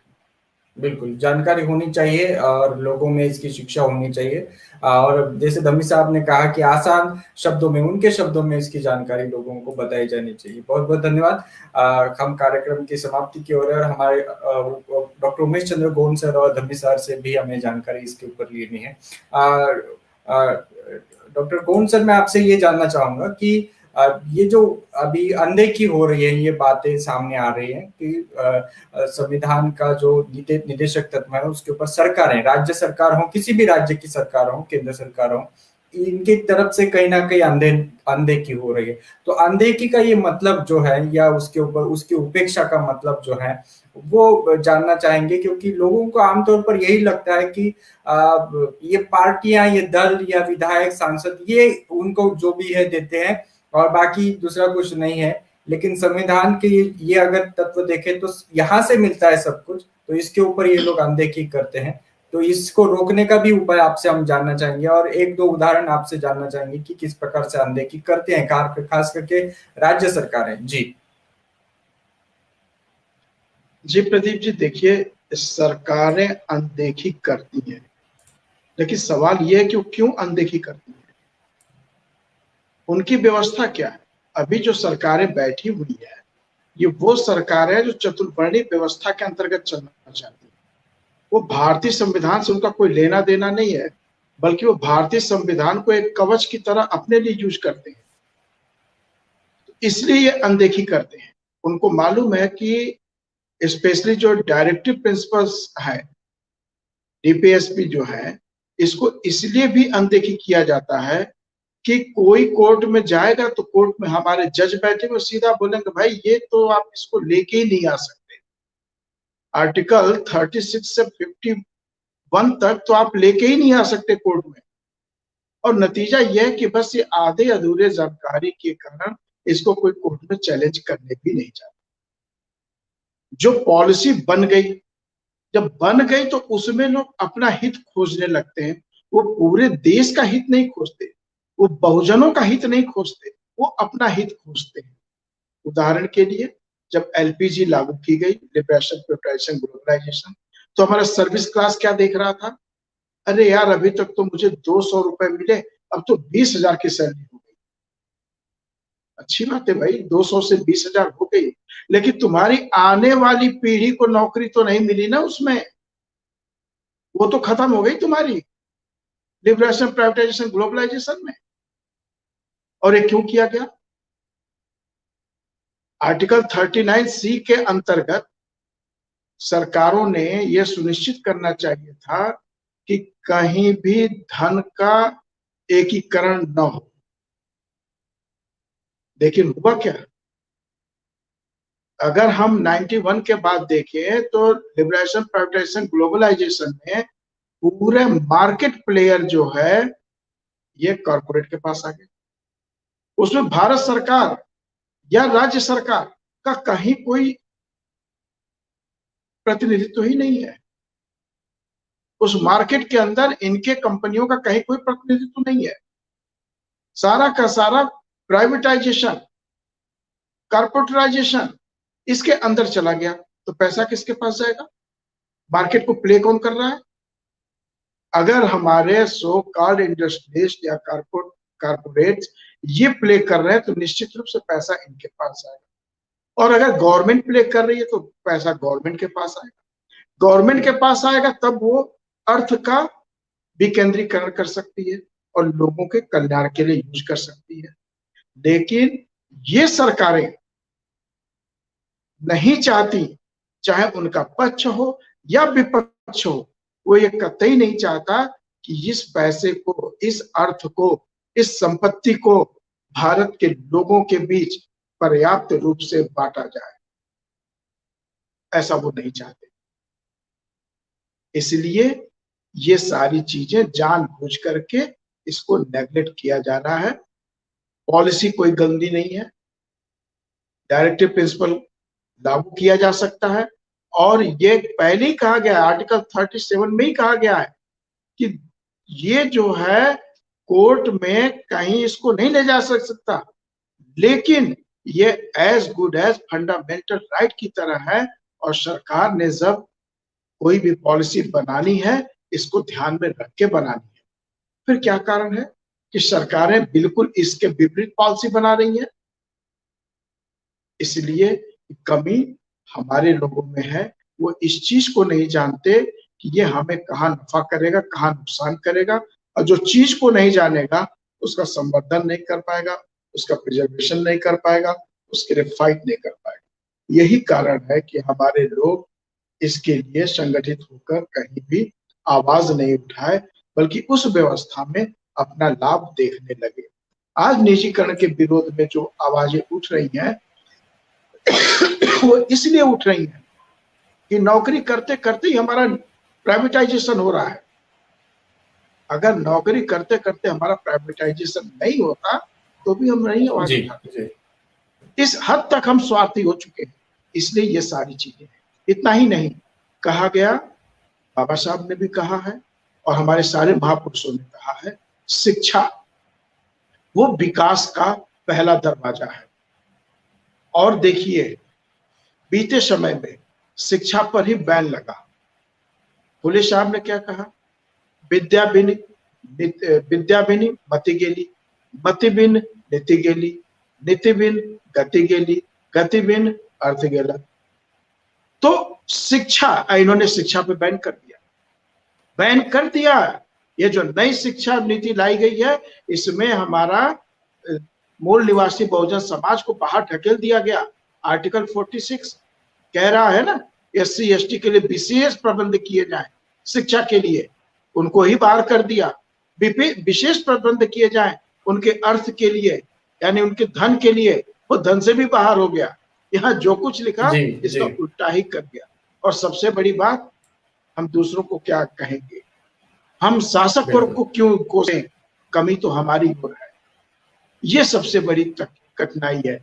बिल्कुल जानकारी होनी चाहिए और लोगों में इसकी शिक्षा होनी चाहिए, और जैसे धम्मी साहब ने कहा कि आसान शब्दों में, उनके शब्दों में इसकी जानकारी लोगों को बताई जानी चाहिए। बहुत बहुत धन्यवाद। हम कार्यक्रम की समाप्ति की ओर, हमारे डॉक्टर उमेश चंद्र गोन सर और धम्मी सर से भी हमें जानकारी इसके ऊपर लेनी है। डॉक्टर गोन सर, मैं आपसे ये जानना चाहूंगा कि ये जो अभी अनदेखी हो रही है, ये बातें सामने आ रही हैं कि संविधान का जो निदेशक तत्व है उसके ऊपर सरकारें, राज्य सरकार हो, किसी भी राज्य की सरकार हो, केंद्र सरकार हो, इनकी तरफ से कहीं ना कहीं अनदेखी हो रही है। तो अनदेखी का ये मतलब जो है, या उसके ऊपर उसकी उपेक्षा का मतलब जो है, वो जानना चाहेंगे, क्योंकि लोगों को आमतौर पर यही लगता है कि ये पार्टियां, ये दल या विधायक, सांसद, ये उनको जो भी है देते हैं और बाकी दूसरा कुछ नहीं है। लेकिन संविधान के ये अगर तत्व देखें तो यहाँ से मिलता है सब कुछ, तो इसके ऊपर ये लोग अनदेखी करते हैं। तो इसको रोकने का भी उपाय आपसे हम जानना चाहेंगे, और एक दो उदाहरण आपसे जानना चाहेंगे कि किस प्रकार से अनदेखी करते हैं खास करके राज्य सरकारें। जी जी प्रदीप जी, देखिए सरकारें अनदेखी करती हैं, लेकिन सवाल यह है कि वो क्यों अनदेखी करती हैं, उनकी व्यवस्था क्या है। अभी जो सरकारें बैठी हुई है, ये वो सरकार है जो चतुर्वर्णी व्यवस्था के अंतर्गत चलना चाहती है। वो भारतीय संविधान से उनका कोई लेना देना नहीं है, बल्कि वो भारतीय संविधान को एक कवच की तरह अपने लिए यूज करते हैं। इसलिए ये अनदेखी करते हैं। उनको मालूम है कि स्पेशली जो डायरेक्टिव प्रिंसिपल्स है, डीपीएसपी जो है, इसको इसलिए भी अनदेखी किया जाता है कि कोई कोर्ट में जाएगा तो कोर्ट में हमारे जज बैठे हुए सीधा बोलेंगे, भाई ये तो आप इसको लेके ही नहीं आ सकते। आर्टिकल 36 से 51 तक तो आप लेके ही नहीं आ सकते कोर्ट में। और नतीजा यह है कि बस ये आधे अधूरे जानकारी के कारण इसको कोई कोर्ट में चैलेंज करने भी नहीं चाहता। जो पॉलिसी बन गई, जब बन गई तो उसमें लोग अपना हित खोजने लगते हैं। वो पूरे देश का हित नहीं खोजते, वो बहुजनों का हित नहीं खोजते, वो अपना हित खोजते हैं। उदाहरण के लिए जब एलपीजी लागू की गई, लिबरेशन, प्राइवेटाइजेशन, ग्लोबलाइजेशन, तो हमारा सर्विस क्लास क्या देख रहा था, अरे यार अभी तक तो मुझे 200 रुपए मिले, अब तो 20,000 की सैलरी हो गई। अच्छी बात है भाई, 200 से 20,000 हो गई, लेकिन तुम्हारी आने वाली पीढ़ी को नौकरी तो नहीं मिली ना उसमें, वो तो खत्म हो गई तुम्हारी लिबरेशन, प्राइवेटाइजेशन, ग्लोबलाइजेशन में। और ये क्यों किया गया? आर्टिकल 39C के अंतर्गत सरकारों ने यह सुनिश्चित करना चाहिए था कि कहीं भी धन का एकीकरण न हो। लेकिन हुआ क्या? अगर हम 91 के बाद देखें तो लिबरेशन, प्राइवेटाइजेशन, ग्लोबलाइजेशन में पूरे मार्केट प्लेयर जो है ये कॉर्पोरेट के पास आ गए। उसमें भारत सरकार या राज्य सरकार का कहीं कोई प्रतिनिधित्व ही नहीं है। उस मार्केट के अंदर इनके कंपनियों का कहीं कोई प्रतिनिधित्व नहीं है। सारा का सारा प्राइवेटाइजेशन, कॉर्पोरेटाइजेशन, इसके अंदर चला गया तो पैसा किसके पास जाएगा? मार्केट को प्ले कौन कर रहा है? अगर हमारे सो कॉल्ड इंडस्ट्रियलिस्ट या कारपोरेट ये प्ले कर रहे हैं तो निश्चित रूप से पैसा इनके पास आएगा। और अगर गवर्नमेंट प्ले कर रही है तो पैसा गवर्नमेंट के पास आएगा। गवर्नमेंट के पास आएगा तब वो अर्थ का विकेंद्रीकरण कर सकती है और लोगों के कल्याण के लिए यूज कर सकती है। लेकिन ये सरकारें नहीं चाहती, चाहे उनका पक्ष हो या विपक्ष हो, वो ये कतई नहीं चाहता कि इस पैसे को, इस अर्थ को, इस संपत्ति को भारत के लोगों के बीच पर्याप्त रूप से बांटा जाए। ऐसा वो नहीं चाहते। इसलिए ये सारी चीजें जानबूझ करके इसको नेगलेक्ट किया जा रहा है। पॉलिसी कोई गंदी नहीं है, डायरेक्टिव प्रिंसिपल लागू किया जा सकता है। और ये पहले ही कहा गया है, आर्टिकल 37 में ही कहा गया है कि ये जो है कोर्ट में कहीं इसको नहीं ले जा सकता, लेकिन ये as good as fundamental right की तरह है। और सरकार ने जब कोई भी पॉलिसी बनानी है, इसको ध्यान में रख के बनानी है। फिर क्या कारण है कि सरकारें बिल्कुल इसके विपरीत पॉलिसी बना रही हैं? इसलिए कमी हमारे लोगों में है। वो इस चीज को नहीं जानते कि ये हमें कहाँ नफा करेगा, कहाँ नुकसान करेगा। और जो चीज को नहीं जानेगा उसका संवर्धन नहीं कर पाएगा, उसका प्रिजर्वेशन नहीं कर पाएगा, उसके लिए फाइट नहीं कर पाएगा। यही कारण है कि हमारे लोग इसके लिए संगठित होकर कहीं भी आवाज नहीं उठाए, बल्कि उस व्यवस्था में अपना लाभ देखने लगे। आज निजीकरण के विरोध में जो आवाजें उठ रही हैं वो इसलिए उठ रही हैं कि नौकरी करते करते ही हमारा प्राइवेटाइजेशन हो रहा है। अगर नौकरी करते करते हमारा प्राइवेटाइजेशन नहीं होता तो भी हम नहीं आवाज उठाते। इस हद तक हम स्वार्थी हो चुके हैं। इसलिए ये सारी चीजें हैं। इतना ही नहीं, कहा गया, बाबा साहब ने भी कहा है और हमारे सारे महापुरुषों ने कहा है, शिक्षा वो विकास का पहला दरवाजा है। और देखिए बीते समय में शिक्षा पर ही बैन लगा। फुले साहब ने क्या कहा? विद्या बिन मति गेली, मति बिन नीति गेली, नीति बिन गति गेली, गति बिन अर्थ गेला। तो शिक्षा, इन्होंने शिक्षा पे बैन कर दिया, बैन कर दिया। ये जो नई शिक्षा नीति लाई गई है, इसमें हमारा मूल निवासी बहुजन समाज को बाहर ढकेल दिया गया। आर्टिकल 46 कह रहा है ना, SC ST के लिए विशेष प्रबंध किए जाएं, शिक्षा के लिए उनको ही बाहर कर दिया। विशेष प्रबंध किए जाएं उनके अर्थ के लिए, यानी उनके धन के लिए, वो धन से भी बाहर हो गया। यहाँ जो कुछ लिखा इसका उल्टा ही कर दिया। और सबसे बड़ी बात, हम दूसरों को क्या कहेंगे? हम शासक वर्ग को क्यों कोसें? कमी तो हमारी ओर है। ये सबसे बड़ी कठिनाई है।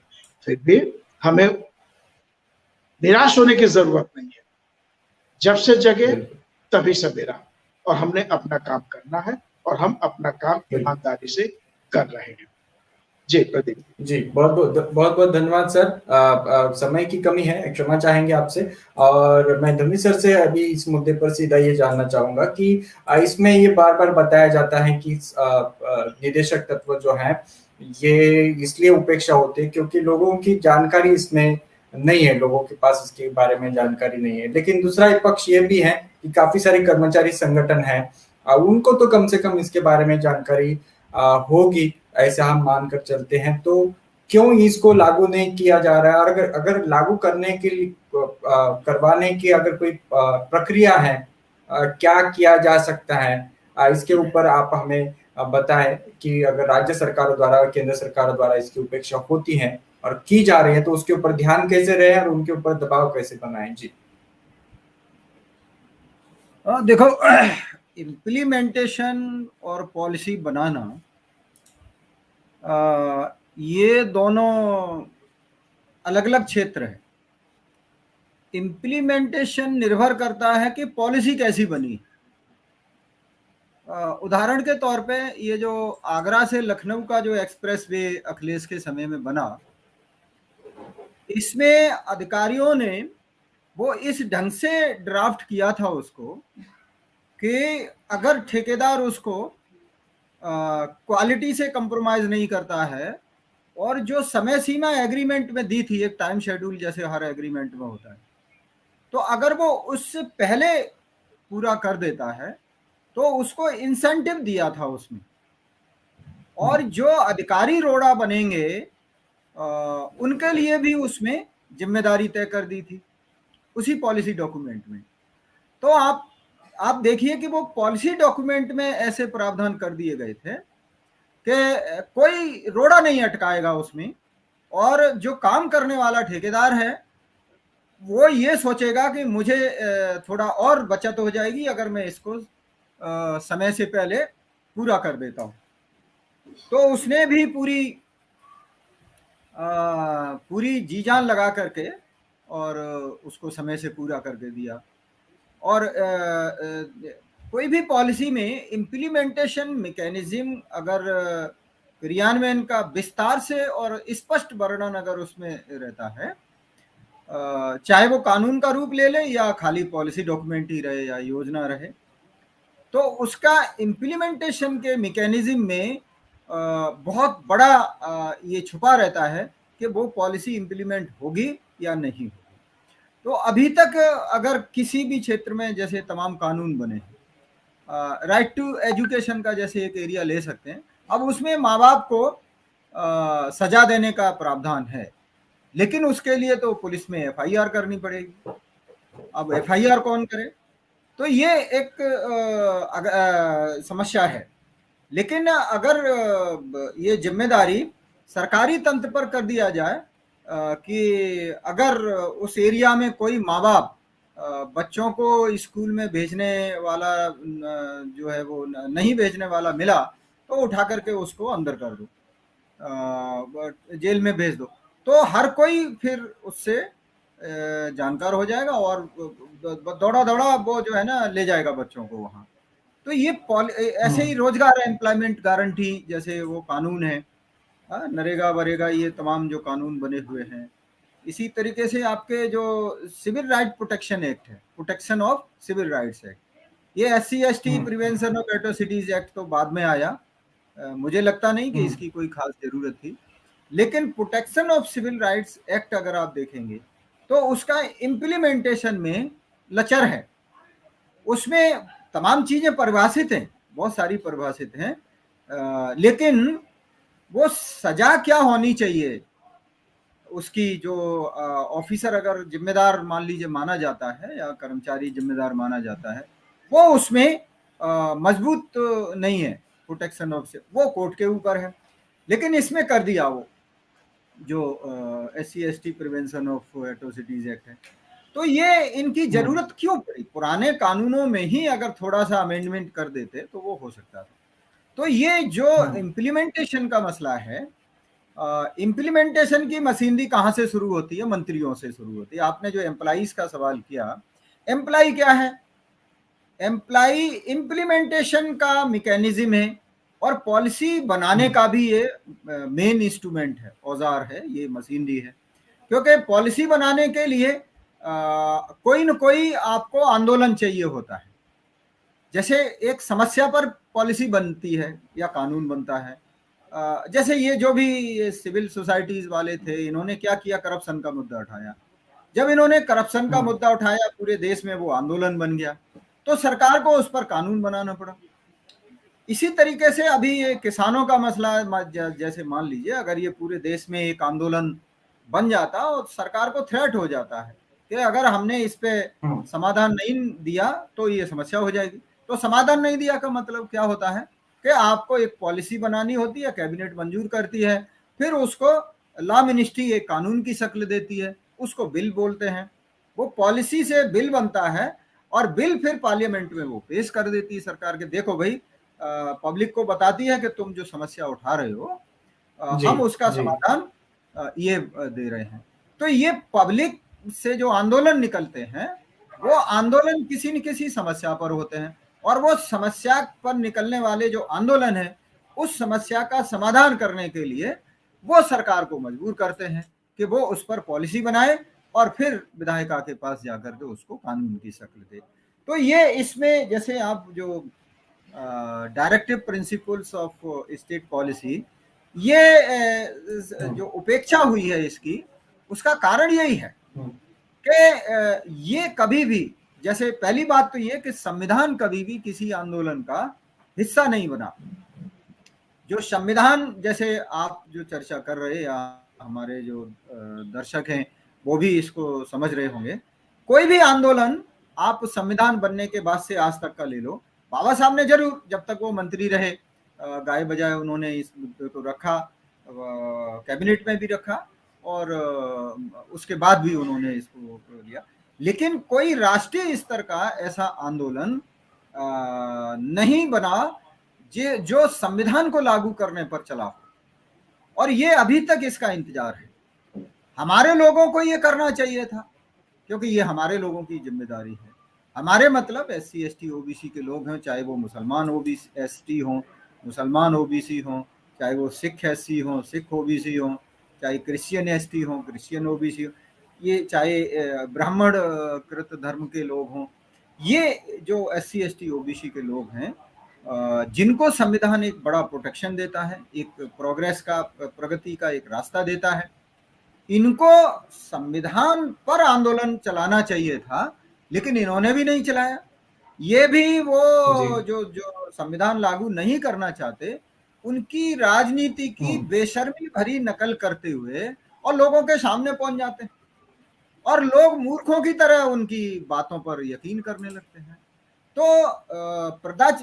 फिर भी हमें निराश होने की जरूरत नहीं है। जब से जगे तभी सवेरा, और हमने अपना काम करना है और हम अपना काम ईमानदारी से कर रहे हैं। जी प्रदीप जी, बहुत धन्यवाद सर। समय की कमी है, क्षमा चाहेंगे आपसे। और मैं धमी सर से अभी इस मुद्दे पर सीधा ये जानना चाहूंगा कि इसमें ये बार बार बताया जाता है कि निदेशक तत्व जो है ये इसलिए उपेक्षा होते हैं क्योंकि लोगों की जानकारी इसमें नहीं है, लोगों के पास इसके बारे में जानकारी नहीं है। लेकिन दूसरा एक पक्ष ये भी है कि काफी सारे कर्मचारी संगठन हैं, उनको तो कम से कम इसके बारे में जानकारी होगी, ऐसा हम मानकर चलते हैं। तो क्यों इसको लागू नहीं किया जा रहा है? और अगर लागू करने के लिए करवाने की अगर कोई प्रक्रिया है, क्या किया जा सकता है, इसके ऊपर आप हमें बताएं कि अगर राज्य सरकारों द्वारा और केंद्र सरकारों द्वारा इसकी उपेक्षा होती है और की जा रही है तो उसके ऊपर ध्यान कैसे रहे और उनके ऊपर दबाव कैसे बनाएं? जी देखो, इम्प्लीमेंटेशन और पॉलिसी बनाना, ये दोनों अलग अलग क्षेत्र है। इम्प्लीमेंटेशन निर्भर करता है कि पॉलिसी कैसी बनी। उदाहरण के तौर पे ये जो आगरा से लखनऊ का जो एक्सप्रेस वे अखिलेश के समय में बना, इसमें अधिकारियों ने वो इस ढंग से ड्राफ्ट किया था उसको कि अगर ठेकेदार उसको क्वालिटी से कंप्रोमाइज नहीं करता है और जो समय सीमा एग्रीमेंट में दी थी, एक टाइम शेड्यूल जैसे हर एग्रीमेंट में होता है, तो अगर वो उससे पहले पूरा कर देता है तो उसको इंसेंटिव दिया था उसमें। और जो अधिकारी रोड़ा बनेंगे उनके लिए भी उसमें जिम्मेदारी तय कर दी थी उसी पॉलिसी डॉक्यूमेंट में। तो आप देखिए कि वो पॉलिसी डॉक्यूमेंट में ऐसे प्रावधान कर दिए गए थे कि कोई रोड़ा नहीं अटकाएगा उसमें, और जो काम करने वाला ठेकेदार है वो ये सोचेगा कि मुझे थोड़ा और बचत हो जाएगी अगर मैं इसको समय से पहले पूरा कर देता हूँ। तो उसने भी पूरी जी जान लगा करके और उसको समय से पूरा करके दिया। और कोई भी पॉलिसी में इम्प्लीमेंटेशन मैकेनिज्म अगर क्रियान्वयन का विस्तार से और स्पष्ट वर्णन अगर उसमें रहता है, चाहे वो कानून का रूप ले ले या खाली पॉलिसी डॉक्यूमेंट ही रहे या योजना रहे, तो उसका इम्प्लीमेंटेशन के मैकेनिज्म में बहुत बड़ा ये छुपा रहता है कि वो पॉलिसी इम्प्लीमेंट होगी या नहीं होगी। तो अभी तक अगर किसी भी क्षेत्र में जैसे तमाम कानून बने हैं, राइट टू एजुकेशन का जैसे एक एरिया ले सकते हैं, अब उसमें माँ बाप को सजा देने का प्रावधान है, लेकिन उसके लिए तो पुलिस में एफआईआर करनी पड़ेगी। अब एफआईआर कौन करे? तो ये एक समस्या है। लेकिन अगर ये जिम्मेदारी सरकारी तंत्र पर कर दिया जाए कि अगर उस एरिया में कोई माँ बाप बच्चों को स्कूल में भेजने वाला जो है वो नहीं भेजने वाला मिला तो उठा करके उसको अंदर कर दो, जेल में भेज दो, तो हर कोई फिर उससे जानकार हो जाएगा और दौड़ा दौड़ा वो जो है ना ले जाएगा बच्चों को वहाँ। तो ये ऐसे ही रोजगार एम्प्लॉयमेंट गारंटी जैसे वो कानून है, नरेगा वरेगा, ये तमाम जो कानून बने हुए हैं, इसी तरीके से आपके जो सिविल राइट प्रोटेक्शन एक्ट है, protection of civil rights act, ये SC/ST prevention of atrocities act तो बाद में आया, मुझे लगता नहीं कि इसकी कोई खास जरूरत थी। लेकिन protection of civil rights act अगर आप देखेंगे तो उसका इम्प्लीमेंटेशन में लचर है। उसमें तमाम चीजें परिभाषित हैं, बहुत सारी परिभाषित हैं, लेकिन वो सजा क्या होनी चाहिए उसकी, जो ऑफिसर अगर जिम्मेदार मान लीजिए माना जाता है या कर्मचारी जिम्मेदार माना जाता है, वो उसमें मजबूत नहीं है। प्रोटेक्शन ऑफ से वो कोर्ट के ऊपर है, लेकिन इसमें कर दिया वो जो SC/ST prevention of atrocities act है। तो ये इनकी जरूरत क्यों पड़ी? पुराने कानूनों में ही अगर थोड़ा सा अमेंडमेंट कर देते तो वो हो सकता था। तो ये जो इम्प्लीमेंटेशन का मसला है, इम्प्लीमेंटेशन की मशीनरी कहाँ से शुरू होती है? मंत्रियों से शुरू होती है। आपने जो एम्प्लॉइज का सवाल किया, एम्प्लॉय क्या है? एम्प्लॉय इम्प्लीमेंटेशन का मैकेनिज्म है और पॉलिसी बनाने का भी ये मेन इंस्ट्रूमेंट है, औजार है, ये मशीनरी है। क्योंकि पॉलिसी बनाने के लिए कोई न कोई आपको आंदोलन चाहिए होता है। जैसे एक समस्या पर पॉलिसी बनती है या कानून बनता है, जैसे ये जो भी सिविल सोसाइटीज वाले थे, इन्होंने क्या किया? करप्शन का मुद्दा उठाया। जब इन्होंने करप्शन का मुद्दा उठाया, पूरे देश में वो आंदोलन बन गया, तो सरकार को उस पर कानून बनाना पड़ा। इसी तरीके से अभी ये किसानों का मसला, जैसे मान लीजिए अगर ये पूरे देश में एक आंदोलन बन जाता और सरकार को थ्रेट हो जाता है कि अगर हमने इस पे समाधान नहीं दिया तो ये समस्या हो जाएगी। तो समाधान नहीं दिया का मतलब क्या होता है कि आपको एक पॉलिसी बनानी होती है, कैबिनेट मंजूर करती है, फिर उसको लॉ मिनिस्ट्री एक कानून की शक्ल देती है, उसको बिल बोलते हैं। वो पॉलिसी से बिल बनता है और बिल फिर पार्लियामेंट में वो पेश कर देती है सरकार के, देखो भाई, पब्लिक को बताती है कि तुम जो समस्या उठा रहे हो हम उसका समाधान ये दे रहे हैं। तो ये पब्लिक से जो आंदोलन निकलते हैं वो आंदोलन किसी न किसी समस्या पर होते हैं, और वो समस्या पर निकलने वाले जो आंदोलन है उस समस्या का समाधान करने के लिए वो सरकार को मजबूर करते हैं कि वो उस पर पॉलिसी बनाए और फिर विधायिका के पास जाकर के उसको कानून की शक्ल दे। तो ये इसमें जैसे आप जो directive principles of state policy, ये जो उपेक्षा हुई है इसकी, उसका कारण यही है कि ये कभी भी, जैसे पहली बात तो ये कि संविधान कभी भी किसी आंदोलन का हिस्सा नहीं बना। जो संविधान, जैसे आप जो चर्चा कर रहे या हमारे जो दर्शक हैं वो भी इसको समझ रहे होंगे, कोई भी आंदोलन आप संविधान बनने के बाद से आज तक का ले लो, बाबा साहब ने जरूर जब तक वो मंत्री रहे गाए बजाए उन्होंने इस मुद्दे को रखा, कैबिनेट में भी रखा और उसके बाद भी उन्होंने इसको लिया, लेकिन कोई राष्ट्रीय स्तर का ऐसा आंदोलन नहीं बना जो संविधान को लागू करने पर चला हो। और ये अभी तक इसका इंतजार है। हमारे लोगों को ये करना चाहिए था, क्योंकि ये हमारे लोगों की जिम्मेदारी है। हमारे मतलब SC ST OBC के लोग हैं, चाहे वो मुसलमान OBC ST हों, मुसलमान OBC हों, चाहे वो सिख SC हों, सिख OBC हों, चाहे क्रिश्चियन ST हों, क्रिश्चियन OBC हों, ये चाहे ब्राह्मण कृत धर्म के लोग हों, ये जो SC ST OBC के लोग हैं जिनको संविधान एक बड़ा प्रोटेक्शन देता है, एक प्रोग्रेस का, प्रगति का एक रास्ता देता है, इनको संविधान पर आंदोलन चलाना चाहिए था, लेकिन इन्होंने भी नहीं चलाया। ये भी वो जो संविधान लागू नहीं करना चाहते उनकी राजनीति की बेशर्मी भरी नकल करते हुए और लोगों के सामने पहुंच जाते हैं और लोग मूर्खों की तरह उनकी बातों पर यकीन करने लगते हैं। तो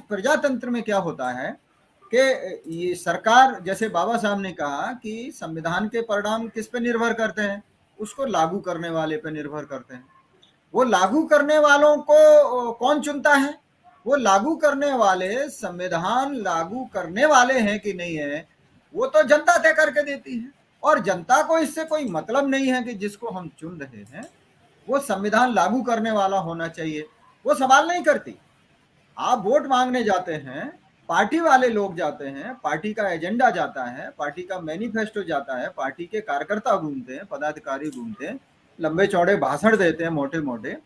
प्रजातंत्र में क्या होता है कि ये सरकार, जैसे बाबा साहब ने कहा कि संविधान के परिणाम किस पे निर्भर करते हैं, उसको लागू करने वाले पे निर्भर करते हैं। वो लागू करने वालों को कौन चुनता है? वो लागू करने वाले संविधान लागू करने वाले हैं कि नहीं है, वो तो जनता तय करके देती है। और जनता को इससे कोई मतलब नहीं है कि जिसको हम चुन रहे हैं वो संविधान लागू करने वाला होना चाहिए, वो सवाल नहीं करती। आप वोट मांगने जाते हैं, पार्टी वाले लोग जाते हैं, पार्टी का एजेंडा जाता है, पार्टी का मैनिफेस्टो जाता है, पार्टी के कार्यकर्ता घूमते हैं, पदाधिकारी घूमते हैं, लंबे चौड़े भाषण देते हैं मोटे मोटे,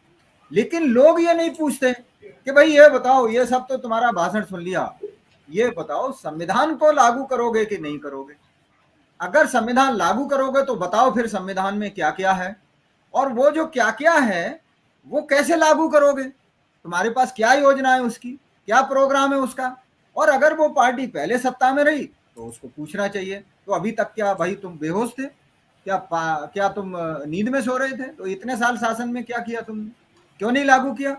लेकिन लोग ये नहीं पूछते कि भाई ये बताओ, ये सब तो तुम्हारा भाषण सुन लिया, ये बताओ संविधान को लागू करोगे कि नहीं करोगे? अगर संविधान लागू करोगे तो बताओ फिर संविधान में क्या क्या है, और वो जो क्या क्या है वो कैसे लागू करोगे? तुम्हारे पास क्या योजना है उसकी, क्या प्रोग्राम है उसका? और अगर वो पार्टी पहले सत्ता में रही तो उसको पूछना चाहिए, तो अभी तक क्या भाई तुम बेहोश थे? क्या तुम नींद में सो रहे थे? तो इतने साल शासन में क्या किया तुमने? क्यों नहीं लागू किया?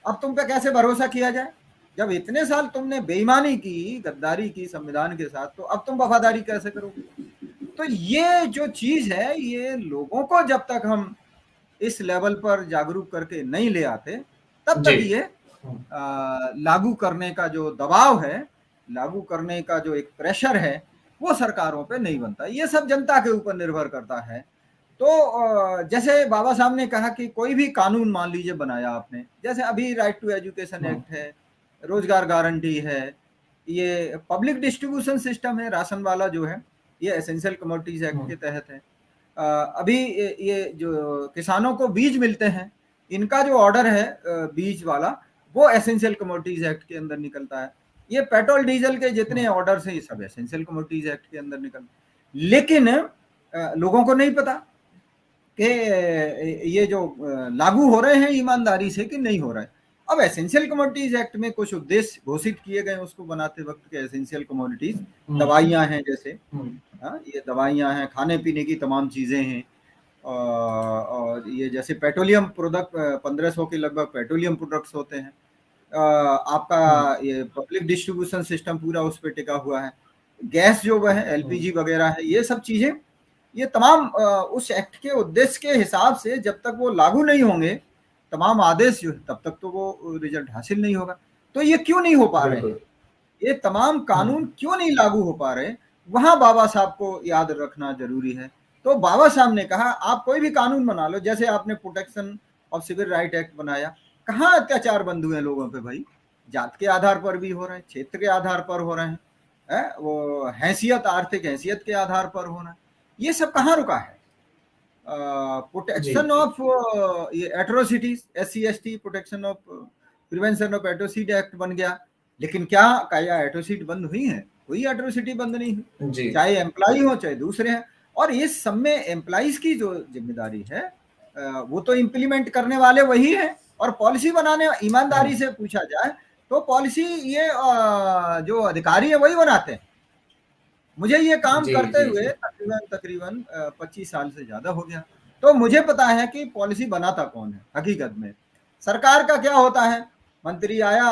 अब तुम पे कैसे भरोसा किया जाए? जब इतने साल तुमने बेईमानी की, गद्दारी की संविधान के साथ, तो अब तुम वफादारी कैसे करोगे? तो ये जो चीज है, ये लोगों को जब तक हम इस लेवल पर जागरूक करके नहीं ले आते तब तक ये लागू करने का जो दबाव है, लागू करने का जो एक प्रेशर है, वो सरकारों पे नहीं बनता। ये सब जनता के ऊपर निर्भर करता है। तो जैसे बाबा साहब ने कहा कि कोई भी कानून मान लीजिए बनाया आपने, जैसे अभी राइट टू एजुकेशन एक्ट है, रोजगार गारंटी है, ये पब्लिक डिस्ट्रीब्यूशन सिस्टम है, राशन वाला जो है, ये एसेंशियल कमोडिटीज एक्ट के तहत है। अभी ये जो किसानों को बीज मिलते हैं, इनका जो ऑर्डर है बीज वाला, वो एसेंशियल कमोडिटीज एक्ट के अंदर निकलता है। ये पेट्रोल डीजल के जितने ऑर्डर्स हैं ये सब एसेंशियल कमोडिटीज एक्ट के अंदर निकलते। लेकिन लोगों को नहीं पता कि ये जो लागू हो रहे हैं ईमानदारी से कि नहीं हो रहा है। अब एसेंशियल कमोडिटीज एक्ट में कुछ उद्देश्य घोषित किए गए उसको बनाते वक्त के। एसेंशियल कमोडिटीज दवाइयां हैं, जैसे ये दवाइयां हैं, खाने पीने की तमाम चीजें हैं, और ये जैसे पेट्रोलियम प्रोडक्ट 1500 के लगभग पेट्रोलियम प्रोडक्ट्स होते हैं। आपका ये पब्लिक डिस्ट्रीब्यूशन सिस्टम पूरा उस पर टिका हुआ है। गैस जो वह है, LPG वगैरह है, ये सब चीजें, ये तमाम उस एक्ट के उद्देश्य के हिसाब से जब तक वो लागू नहीं होंगे, तमाम आदेश जो है, तब तक तो वो रिजल्ट हासिल नहीं होगा। तो ये क्यों नहीं हो पा रहे हैं, ये तमाम कानून क्यों नहीं लागू हो पा रहे, वहां बाबा साहब को याद रखना जरूरी है। तो बाबा साहब ने कहा आप कोई भी कानून बना लो, जैसे आपने protection of civil right act बनाया, कहाँ अत्याचार बंद हुए लोगों पे भाई? जात के आधार पर भी हो रहे हैं, क्षेत्र के आधार पर हो रहे हैं, वो हैसियत, आर्थिक हैसियत के आधार पर होना, ये सब कहाँ रुका है? प्रोटेक्शन ऑफ ये atrocities, SC/ST protection of prevention of atrocity act बन गया। लेकिन क्या एट्रोसिटी बंद हुई है? कोई एट्रोसिटी बंद नहीं हुई, चाहे एम्प्लॉय हो चाहे दूसरे हैं। और इस सब में एम्प्लॉइज की जो जिम्मेदारी है वो तो इम्प्लीमेंट करने वाले वही है, और पॉलिसी बनाने, ईमानदारी से पूछा जाए तो पॉलिसी ये जो अधिकारी है वही बनाते हैं। मुझे ये काम करते हुए तकरीबन 25 साल से ज्यादा हो गया, तो मुझे पता है कि पॉलिसी बनाता कौन है। हकीकत में सरकार का क्या होता है, मंत्री आया,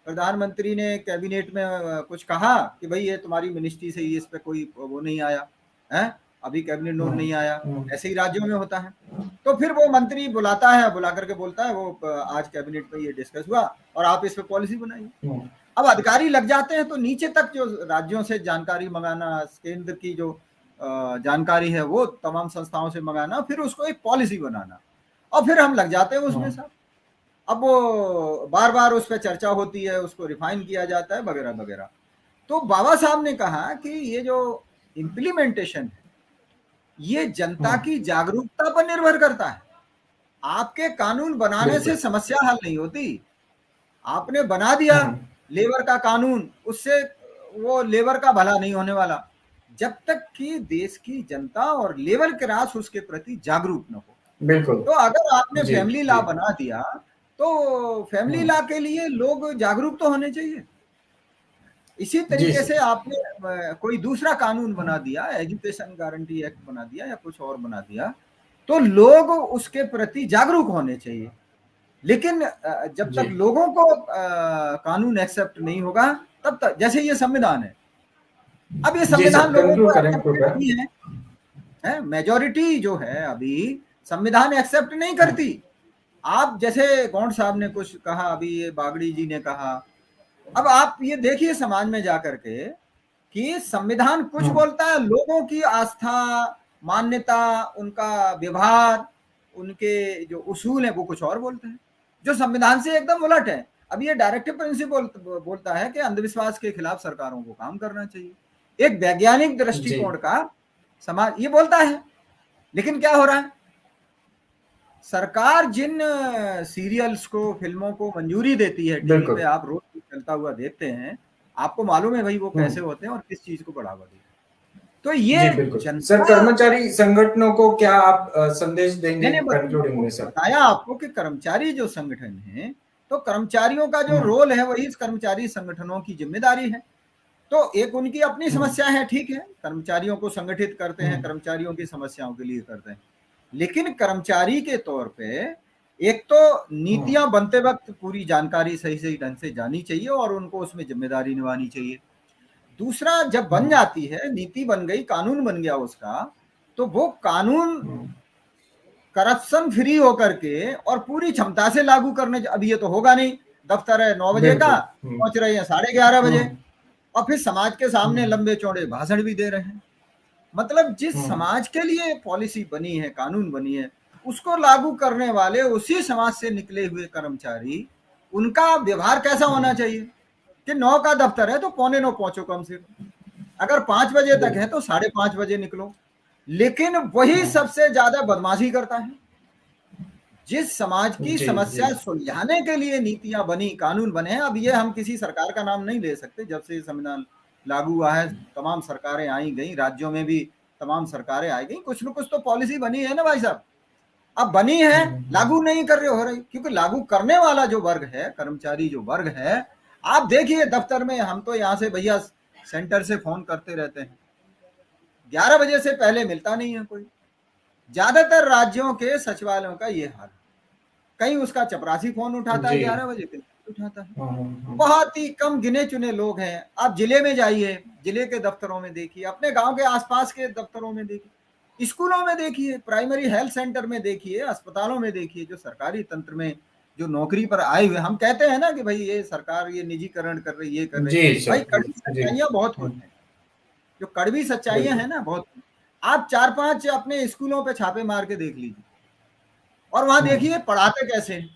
प्रधानमंत्री ने कैबिनेट में कुछ कहा कि भाई ये तुम्हारी मिनिस्ट्री से इस पे कोई वो नहीं आया है, अभी कैबिनेट नोट नहीं आया, ऐसे ही राज्यों में होता है। तो फिर वो मंत्री बुलाता है, बुला करके बोलता है वो आज कैबिनेट पे ये डिस्कस हुआ और आप इस पे पॉलिसी बनाइए। अब अधिकारी लग जाते हैं तो नीचे तक जो राज्यों से जानकारी मंगाना, केंद्र की जो जानकारी है वो तमाम संस्थाओं से मंगाना, फिर उसको एक पॉलिसी बनाना, और फिर हम लग जाते हैं उसमें सब। अब वो बार बार उस पर चर्चा होती है, उसको रिफाइन किया जाता है वगैरह वगैरह। तो बाबा साहब ने कहा कि ये जो इम्प्लीमेंटेशन है ये जनता की जागरूकता पर निर्भर करता है। आपके कानून बनाने से समस्या हल नहीं होती। आपने बना दिया लेबर का कानून, उससे वो लेबर का भला नहीं होने वाला जब तक कि देश की जनता और लेबर क्लास उसके प्रति जागरूक न हो। बिल्कुल। तो अगर आपने फैमिली लॉ बना दिया तो फैमिली लॉ के लिए लोग जागरूक तो होने चाहिए। इसी तरीके से आपने कोई दूसरा कानून बना दिया, एजुकेशन गारंटी एक्ट बना दिया या कुछ और बना दिया, तो लोग उसके प्रति जागरूक होने चाहिए। लेकिन जब तक लोगों को कानून एक्सेप्ट नहीं होगा तब तक, जैसे ये संविधान है, अब ये संविधान लोगों को नहीं है, मेजॉरिटी जो है अभी संविधान एक्सेप्ट नहीं करती। आप जैसे गौंड साहब ने कुछ कहा, अभी ये बागड़ी जी ने कहा, अब आप ये देखिए समाज में जाकर के कि संविधान कुछ बोलता है, लोगों की आस्था, मान्यता, उनका व्यवहार, उनके जो उसूल है वो कुछ और बोलते हैं, जो संविधान से एकदम उलट है। अब ये डायरेक्टिव प्रिंसिपल बोलता है कि अंधविश्वास के खिलाफ सरकारों को काम करना चाहिए, एक वैज्ञानिक दृष्टिकोण का समाज ये बोलता है। लेकिन क्या हो रहा है, सरकार जिन सीरियल्स को, फिल्मों को मंजूरी देती है, टीवी पे आप रोज चलता हुआ देखते हैं, आपको मालूम है भाई वो कैसे होते हैं और किस चीज को बढ़ावा देते हैं। तो ये सर, कर्मचारी संगठनों को क्या आप संदेश देंगे कंक्लूडिंग में? सर बताया आपको कि कर्मचारी जो संगठन है, तो कर्मचारियों का जो रोल है वही कर्मचारी संगठनों की जिम्मेदारी है। तो एक उनकी अपनी समस्या है, ठीक है, कर्मचारियों को संगठित करते हैं, कर्मचारियों की समस्याओं के लिए करते हैं, लेकिन कर्मचारी के तौर पे एक तो नीतियां बनते वक्त पूरी जानकारी सही ढंग से जानी चाहिए और उनको उसमें जिम्मेदारी निभानी चाहिए। दूसरा, जब बन जाती है, नीति बन गई, कानून बन गया उसका, तो वो कानून करप्शन फ्री होकर के और पूरी क्षमता से लागू करने। अब ये तो होगा नहीं, दफ्तर है 9 बजे का, पहुंच रहे हैं 11:30 बजे, और फिर समाज के सामने लंबे चौड़े भाषण भी दे रहे हैं। मतलब जिस समाज के लिए पॉलिसी बनी है, कानून बनी है, उसको लागू करने वाले उसी समाज से निकले हुए कर्मचारी, उनका व्यवहार कैसा होना चाहिए कि 9 का दफ्तर है तो 8:45 पहुंचो कम से कम, अगर 5 बजे तक है तो 5:30 बजे निकलो। लेकिन वही सबसे ज्यादा बदमाशी करता है। जिस समाज की समस्या सुलझाने के लिए नीतियां बनी, कानून बने हैं, अब ये हम किसी सरकार का नाम नहीं ले सकते, जब से संविधान लागू हुआ है तमाम सरकारें आई गई, राज्यों में भी तमाम सरकारें आई गई, कुछ न कुछ तो पॉलिसी बनी है ना भाई साहब। अब बनी है, लागू नहीं कर रहे हो रही, क्योंकि लागू करने वाला जो वर्ग है, कर्मचारी जो वर्ग है, आप देखिए दफ्तर में, हम तो यहाँ से भैया सेंटर से फोन करते रहते हैं, 11 बजे से पहले मिलता नहीं है कोई। ज्यादातर राज्यों के सचिवालयों का ये हाल, कहीं उसका चपरासी फोन उठाता है 11 बजे के उठाता है, बहुत ही कम गिने चुने लोग हैं। आप जिले में जाइए, जिले के दफ्तरों में देखिए, अपने गांव के आसपास के दफ्तरों में देखिए, स्कूलों में देखिए, प्राइमरी हेल्थ सेंटर में देखिए, अस्पतालों में देखिए, जो सरकारी तंत्र में जो नौकरी पर आए हुए, हम कहते हैं ना कि भाई ये सरकार ये निजीकरण कर रही, ये कर रही है, भाई कड़वी सच्चाइयां बहुत होती हैं, जो कड़वी सच्चाइयां हैं ना बहुत। आप 4-5 अपने स्कूलों पे छापे मार के देख लीजिए और वहां देखिए पढ़ाते कैसे हैं।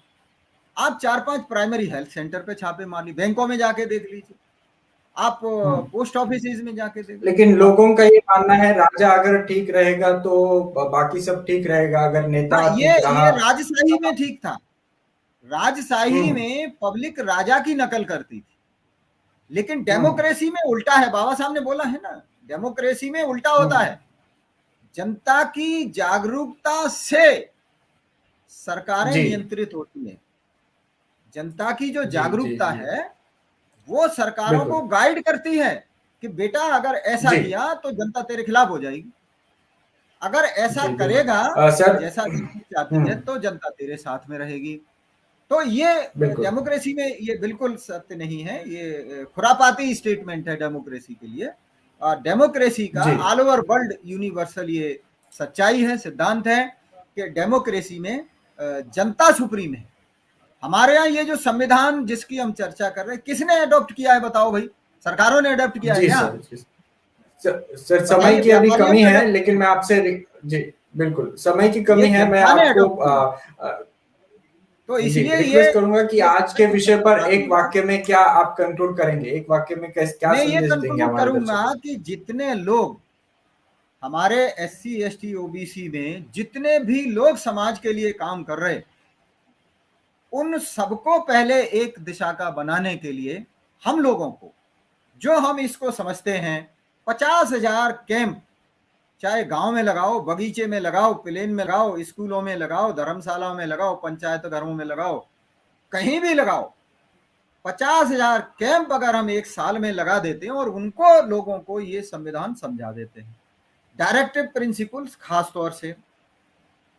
आप 4-5 प्राइमरी हेल्थ सेंटर पे छापे मार ली, बैंकों में जाके देख लीजिए, आप पोस्ट ऑफिस में जाके देखो। लेकिन लोगों का ये मानना है राजा अगर ठीक रहेगा तो बाकी सब ठीक रहेगा, अगर नेता ये ठीक रहा। राजशाही में ठीक था, राजशाही में पब्लिक राजा की नकल करती थी, लेकिन डेमोक्रेसी में उल्टा है। बाबा साहब ने बोला है ना, डेमोक्रेसी में उल्टा होता है, जनता की जागरूकता से सरकारें नियंत्रित होती हैं। जनता की जो जागरूकता है वो सरकारों को गाइड करती है कि बेटा अगर ऐसा किया तो जनता तेरे खिलाफ हो जाएगी, अगर ऐसा करेगा जैसा चाहती है तो जनता तेरे साथ में रहेगी। तो ये डेमोक्रेसी में ये बिल्कुल सत्य नहीं है, ये खुरापाती स्टेटमेंट है डेमोक्रेसी के लिए। और डेमोक्रेसी का ऑल ओवर वर्ल्ड यूनिवर्सल ये सच्चाई है, सिद्धांत है कि डेमोक्रेसी में जनता सुप्रीम है। हमारे यहाँ ये जो संविधान जिसकी हम चर्चा कर रहे हैं, किसने अडॉप्ट किया है बताओ भाई? सरकारों ने अडॉप्ट किया है क्या? सर समय की अभी कमी है, लेकिन मैं आपसे जी बिल्कुल समय की कमी है, मैं आपको तो इसलिए रिक्वेस्ट करूंगा कि आज के विषय पर एक वाक्य में क्या आप कंक्लूड करेंगे, एक वाक्य में क्या संदेश देंगे हमारे करूंगा कि जितने लोग हमारे SC ST OBC में जितने भी लोग समाज के लिए काम कर रहे, उन सबको पहले एक दिशा का बनाने के लिए हम लोगों को, जो हम इसको समझते हैं 50,000 कैंप, चाहे गांव में लगाओ, बगीचे में लगाओ, प्लेन में लगाओ, स्कूलों में लगाओ, धर्मशालाओं में लगाओ, पंचायत घरों में लगाओ, कहीं भी लगाओ, 50,000 कैंप अगर हम एक साल में लगा देते हैं और उनको लोगों को ये संविधान समझा देते हैं, डायरेक्टिव प्रिंसिपल्स खास तौर से।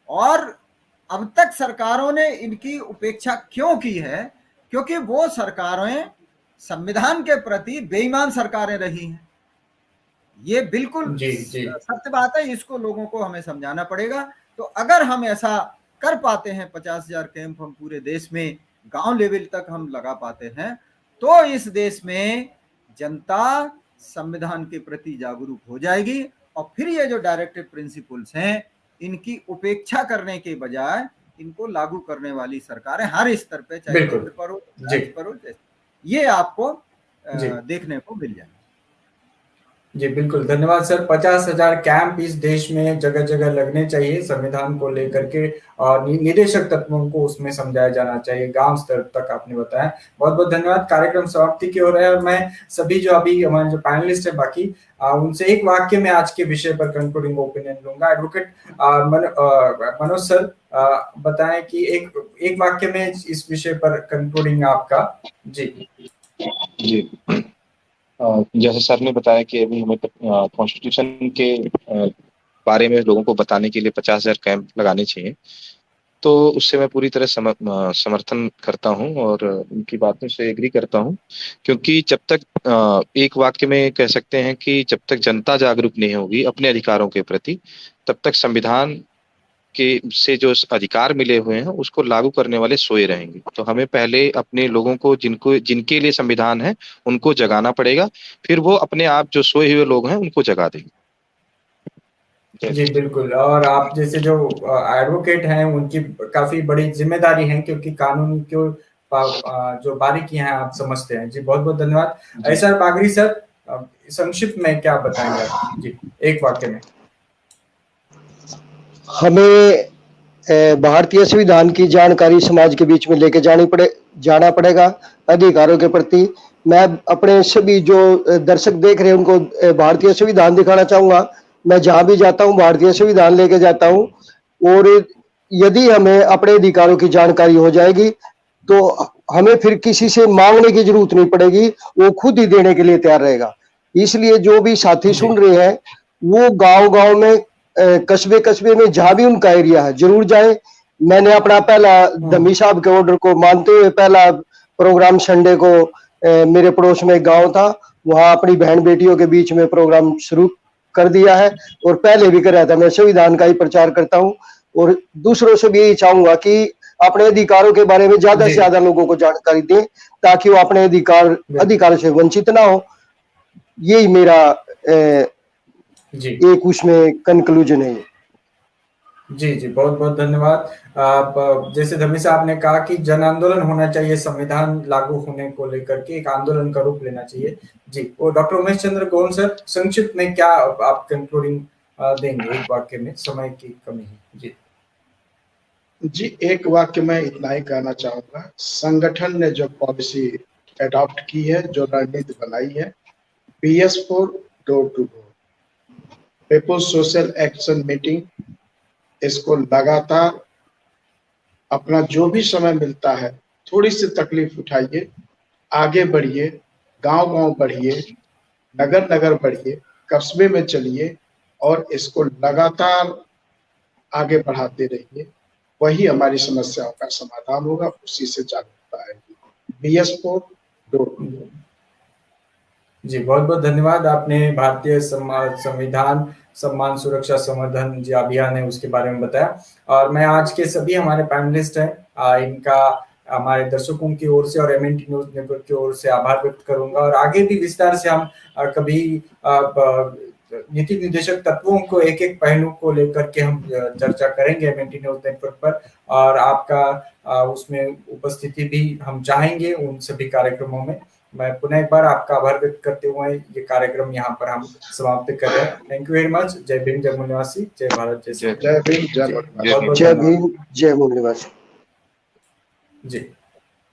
और अब तक सरकारों ने इनकी उपेक्षा क्यों की है? क्योंकि वो सरकारें संविधान के प्रति बेईमान सरकारें रही हैं। ये बिल्कुल सत्य बात है, इसको लोगों को हमें समझाना पड़ेगा। तो अगर हम ऐसा कर पाते हैं, 50,000 कैंप हम पूरे देश में गांव लेवल तक हम लगा पाते हैं, तो इस देश में जनता संविधान के प्रति जागरूक हो जाएगी। और फिर ये जो डायरेक्टिव प्रिंसिपल्स हैं, इनकी उपेक्षा करने के बजाय इनको लागू करने वाली सरकारें हर स्तर पे, चाहे केंद्र पर हो, राज्य पर हो, ये आपको देखने को मिल जाएगा। जी बिल्कुल, धन्यवाद सर। 50,000 कैंप इस देश में जगह जगह लगने चाहिए संविधान को लेकर के, और निदेशक तत्वों को उसमें समझाया जाना चाहिए, गांव स्तर तक आपने बताया। बहुत बहुत धन्यवाद। कार्यक्रम समाप्ति की ओर है और मैं सभी जो अभी हमारे जो पैनलिस्ट है बाकी, उनसे एक वाक्य में आज के विषय पर कंक्लूडिंग ओपिनियन लूंगा। एडवोकेट मनोज सर बताएं कि एक वाक्य में इस विषय पर कंक्लूडिंग आपका। जी जी जैसे सर ने बताया कि अभी हमें कॉन्स्टिट्यूशन के बारे में लोगों को बताने के लिए 50,000 कैंप लगाने चाहिए, तो उससे मैं पूरी तरह समर्थन करता हूं और उनकी बातों से एग्री करता हूं। क्योंकि जब तक एक वाक्य में कह सकते हैं कि जब तक जनता जागरूक नहीं होगी अपने अधिकारों के प्रति, तब तक संविधान के से जो अधिकार मिले हुए हैं उसको लागू करने वाले सोए रहेंगे। तो हमें पहले अपने लोगों को, जिनके लिए संविधान है, उनको जगाना पड़ेगा, फिर वो अपने आप जो सोए हुए लोग हैं उनको जगा देंगे। जी बिल्कुल, और आप जैसे जो एडवोकेट हैं उनकी काफी बड़ी जिम्मेदारी है, क्योंकि कानून को जो बारीकियां हैं आप समझते हैं। जी बहुत बहुत धन्यवाद। एसआर बागरी सर, संक्षिप्त में क्या बताएंगे आप? जी एक वाक्य में। हमें भारतीय संविधान की जानकारी समाज के बीच में लेके जाना पड़ेगा अधिकारों के प्रति। मैं अपने सभी जो दर्शक देख रहे हैं उनको भारतीय संविधान दिखाना चाहूंगा। मैं जहां भी जाता हूं भारतीय संविधान लेके जाता हूं, और यदि हमें अपने अधिकारों की जानकारी हो जाएगी तो हमें फिर किसी से मांगने की जरूरत नहीं पड़ेगी, वो खुद ही देने के लिए तैयार रहेगा। इसलिए जो भी साथी सुन रहे हैं वो गांव-गांव में, कस्बे में जहां भी उनका एरिया है जरूर जाए। मैंने अपना पहला धम्मी साहब के ऑर्डर को मानते हुए पहला प्रोग्राम संडे को मेरे पड़ोस में एक गांव था, वहां अपनी बहन बेटियों के बीच में प्रोग्राम शुरू कर दिया है, और पहले भी कर रहा था। मैं संविधान का ही प्रचार करता हूं और दूसरों से भी यही चाहूंगा कि अपने अधिकारों के बारे में ज्यादा से ज्यादा लोगों को जानकारी दें, ताकि वो अपने अधिकार से वंचित ना हो। यही मेरा एक उसमें कंक्लूजन है। जी जी, बहुत बहुत धन्यवाद। आप जैसे धर्मी साहब ने कहा कि जन आंदोलन होना चाहिए, संविधान लागू होने को लेकर के एक आंदोलन का रूप लेना चाहिए। जी, वो डॉक्टर उमेश चंद्र गौन सर संक्षिप्त में क्या आप कंक्लूडिंग देंगे एक वाक्य में, समय की कमी है। जी जी, एक वाक्य में इतना ही कहना चाहूंगा, संगठन ने जो पॉलिसी एडॉप्ट की है, जो रणनीति बनाई है, PS4 door to door, people's social action meeting, इसको लगातार अपना जो भी समय मिलता है थोड़ी सी तकलीफ उठाइए, आगे बढ़िए, गांव-गांव बढ़िए, नगर-नगर बढ़िए, कस्बे में चलिए और इसको लगातार आगे बढ़ाते रहिए। वही हमारी समस्याओं का समाधान होगा, उसी से जागरूकता आएगी। PS4 door to door. जी, बहुत बहुत धन्यवाद। आपने भारतीय संविधान सम्मान सुरक्षा संवर्धन जो अभियान है उसके बारे में बताया, और मैं आज के सभी हमारे पैनलिस्ट हैं इनका हमारे दर्शकों की ओर से और MNT न्यूज नेटवर्क की ओर से आभार व्यक्त करूंगा। और आगे भी विस्तार से हम कभी नीति निर्देशक तत्वों को एक एक पहलू को लेकर के हम चर्चा करेंगे MNT न्यूज नेटवर्क पर, और आपका उसमें उपस्थिति भी हम चाहेंगे उन सभी कार्यक्रमों में। मैं पुनः एक बार आपका आभार व्यक्त करते हुए ये कार्यक्रम यहाँ पर हम समाप्त कर रहे हैं। Thank you very much. जय भीम, जय मूल निवासी, जय भारत, जय जय भीम, जय भीम, जय मूल निवासी। जी,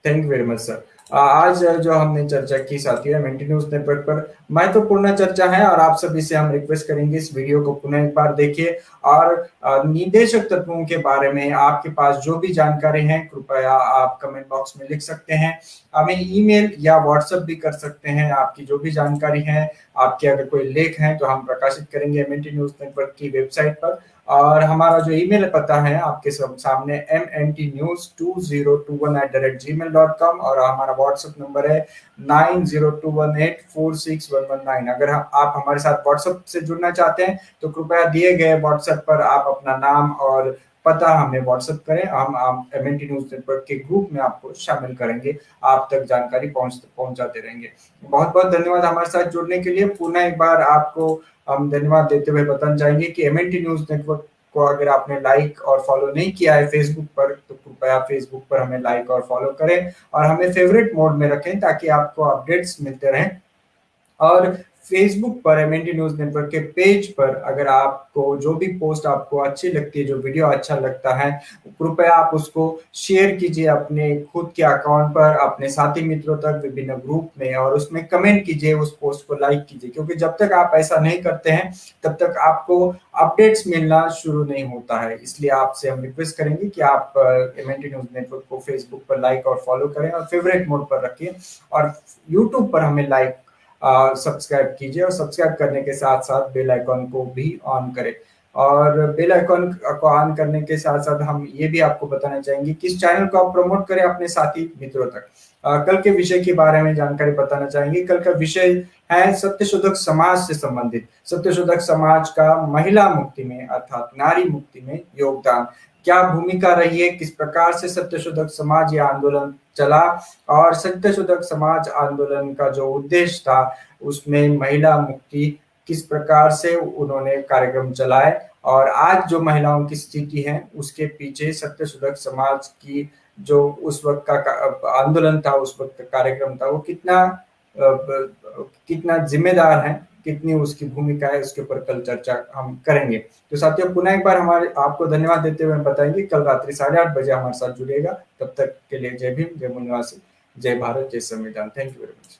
thank you very much sir. आज जो हमने चर्चा की साथियों MNT न्यूज नेटवर्क पर महत्वपूर्ण चर्चा है, और आप सभी से हम रिक्वेस्ट करेंगे इस वीडियो को पुनः एक बार देखिए, और निर्देशक तत्वों के बारे में आपके पास जो भी जानकारी है कृपया आप कमेंट बॉक्स में लिख सकते हैं, हमें ईमेल या व्हाट्सएप भी कर सकते हैं। आपकी जो भी जानकारी है, आपके अगर कोई लेख हैं तो हम प्रकाशित करेंगे MNT न्यूज नेटवर्क की वेबसाइट पर। और हमारा जो ईमेल पता है आपके सामने mntnews2021@gmail.com, और हमारा व्हाट्सएप नंबर है 9021846119। अगर आप हमारे साथ व्हाट्सएप से जुड़ना चाहते हैं तो कृपया दिए गए व्हाट्सएप पर आप अपना नाम और पता हमें व्हाट्सएप करें, हम MNT न्यूज नेटवर्क के ग्रुप में आपको शामिल करेंगे, आप तक जानकारी पहुंचाते रहेंगे। बहुत बहुत धन्यवाद हमारे साथ जुड़ने के लिए। पुनः एक बार आपको हम धन्यवाद देते हुए बताना चाहेंगे कि MNT न्यूज नेटवर्क को अगर आपने लाइक और फॉलो नहीं किया है फेसबुक पर तो कृपया फेसबुक पर हमें लाइक और फॉलो करें, और हमें फेवरेट मोड में रखें ताकि आपको अपडेट्स मिलते रहें। और फेसबुक पर MNT न्यूज नेटवर्क के पेज पर अगर आपको जो भी पोस्ट आपको अच्छी लगती है, जो वीडियो अच्छा लगता है, कृपया आप उसको शेयर कीजिए अपने खुद के अकाउंट पर, अपने साथी मित्रों तक, विभिन्न ग्रुप में, और उसमें कमेंट कीजिए, उस पोस्ट को लाइक कीजिए, क्योंकि जब तक आप ऐसा नहीं करते हैं तब तक आपको अपडेट्स मिलना शुरू नहीं होता है। इसलिए आपसे हम रिक्वेस्ट करेंगे कि आप MNT न्यूज नेटवर्क को फेसबुक पर लाइक और फॉलो करें और फेवरेट मोड पर रखिए, और यूट्यूब पर हमें लाइक सब्सक्राइब कीजिए, और सब्सक्राइब करने के साथ साथ बेल आइकॉन को भी ऑन करें। और बेल आइकॉन को ऑन करने के साथ साथ हम ये भी आपको बताना चाहेंगे कि इस चैनल को आप प्रमोट करें अपने साथी मित्रों तक। कल के विषय के बारे में जानकारी बताना चाहेंगे। कल का विषय है सत्यशोधक समाज से संबंधित, सत्यशोधक समाज का महिला मुक्ति में अर्थात नारी मुक्ति में योगदान, क्या भूमिका रही है, किस प्रकार से सत्यशोधक समाज यह आंदोलन चला, और सत्यशोधक समाज आंदोलन का जो उद्देश्य था उसमें महिला मुक्ति किस प्रकार से उन्होंने कार्यक्रम चलाए, और आज जो महिलाओं की स्थिति है उसके पीछे सत्यशोधक समाज की जो उस वक्त का आंदोलन था, उस वक्त का कार्यक्रम था, वो कितना जिम्मेदार है, कितनी उसकी भूमिका है, उसके ऊपर कल चर्चा हम करेंगे। तो साथियों पुनः एक बार आपको धन्यवाद देते हुए बताएंगे कल रात्रि 8:30 बजे हमारे साथ जुड़ेगा। तब तक के लिए जय भीम, जय मूल निवासी, जय भारत, जय संविधान। Thank you very much.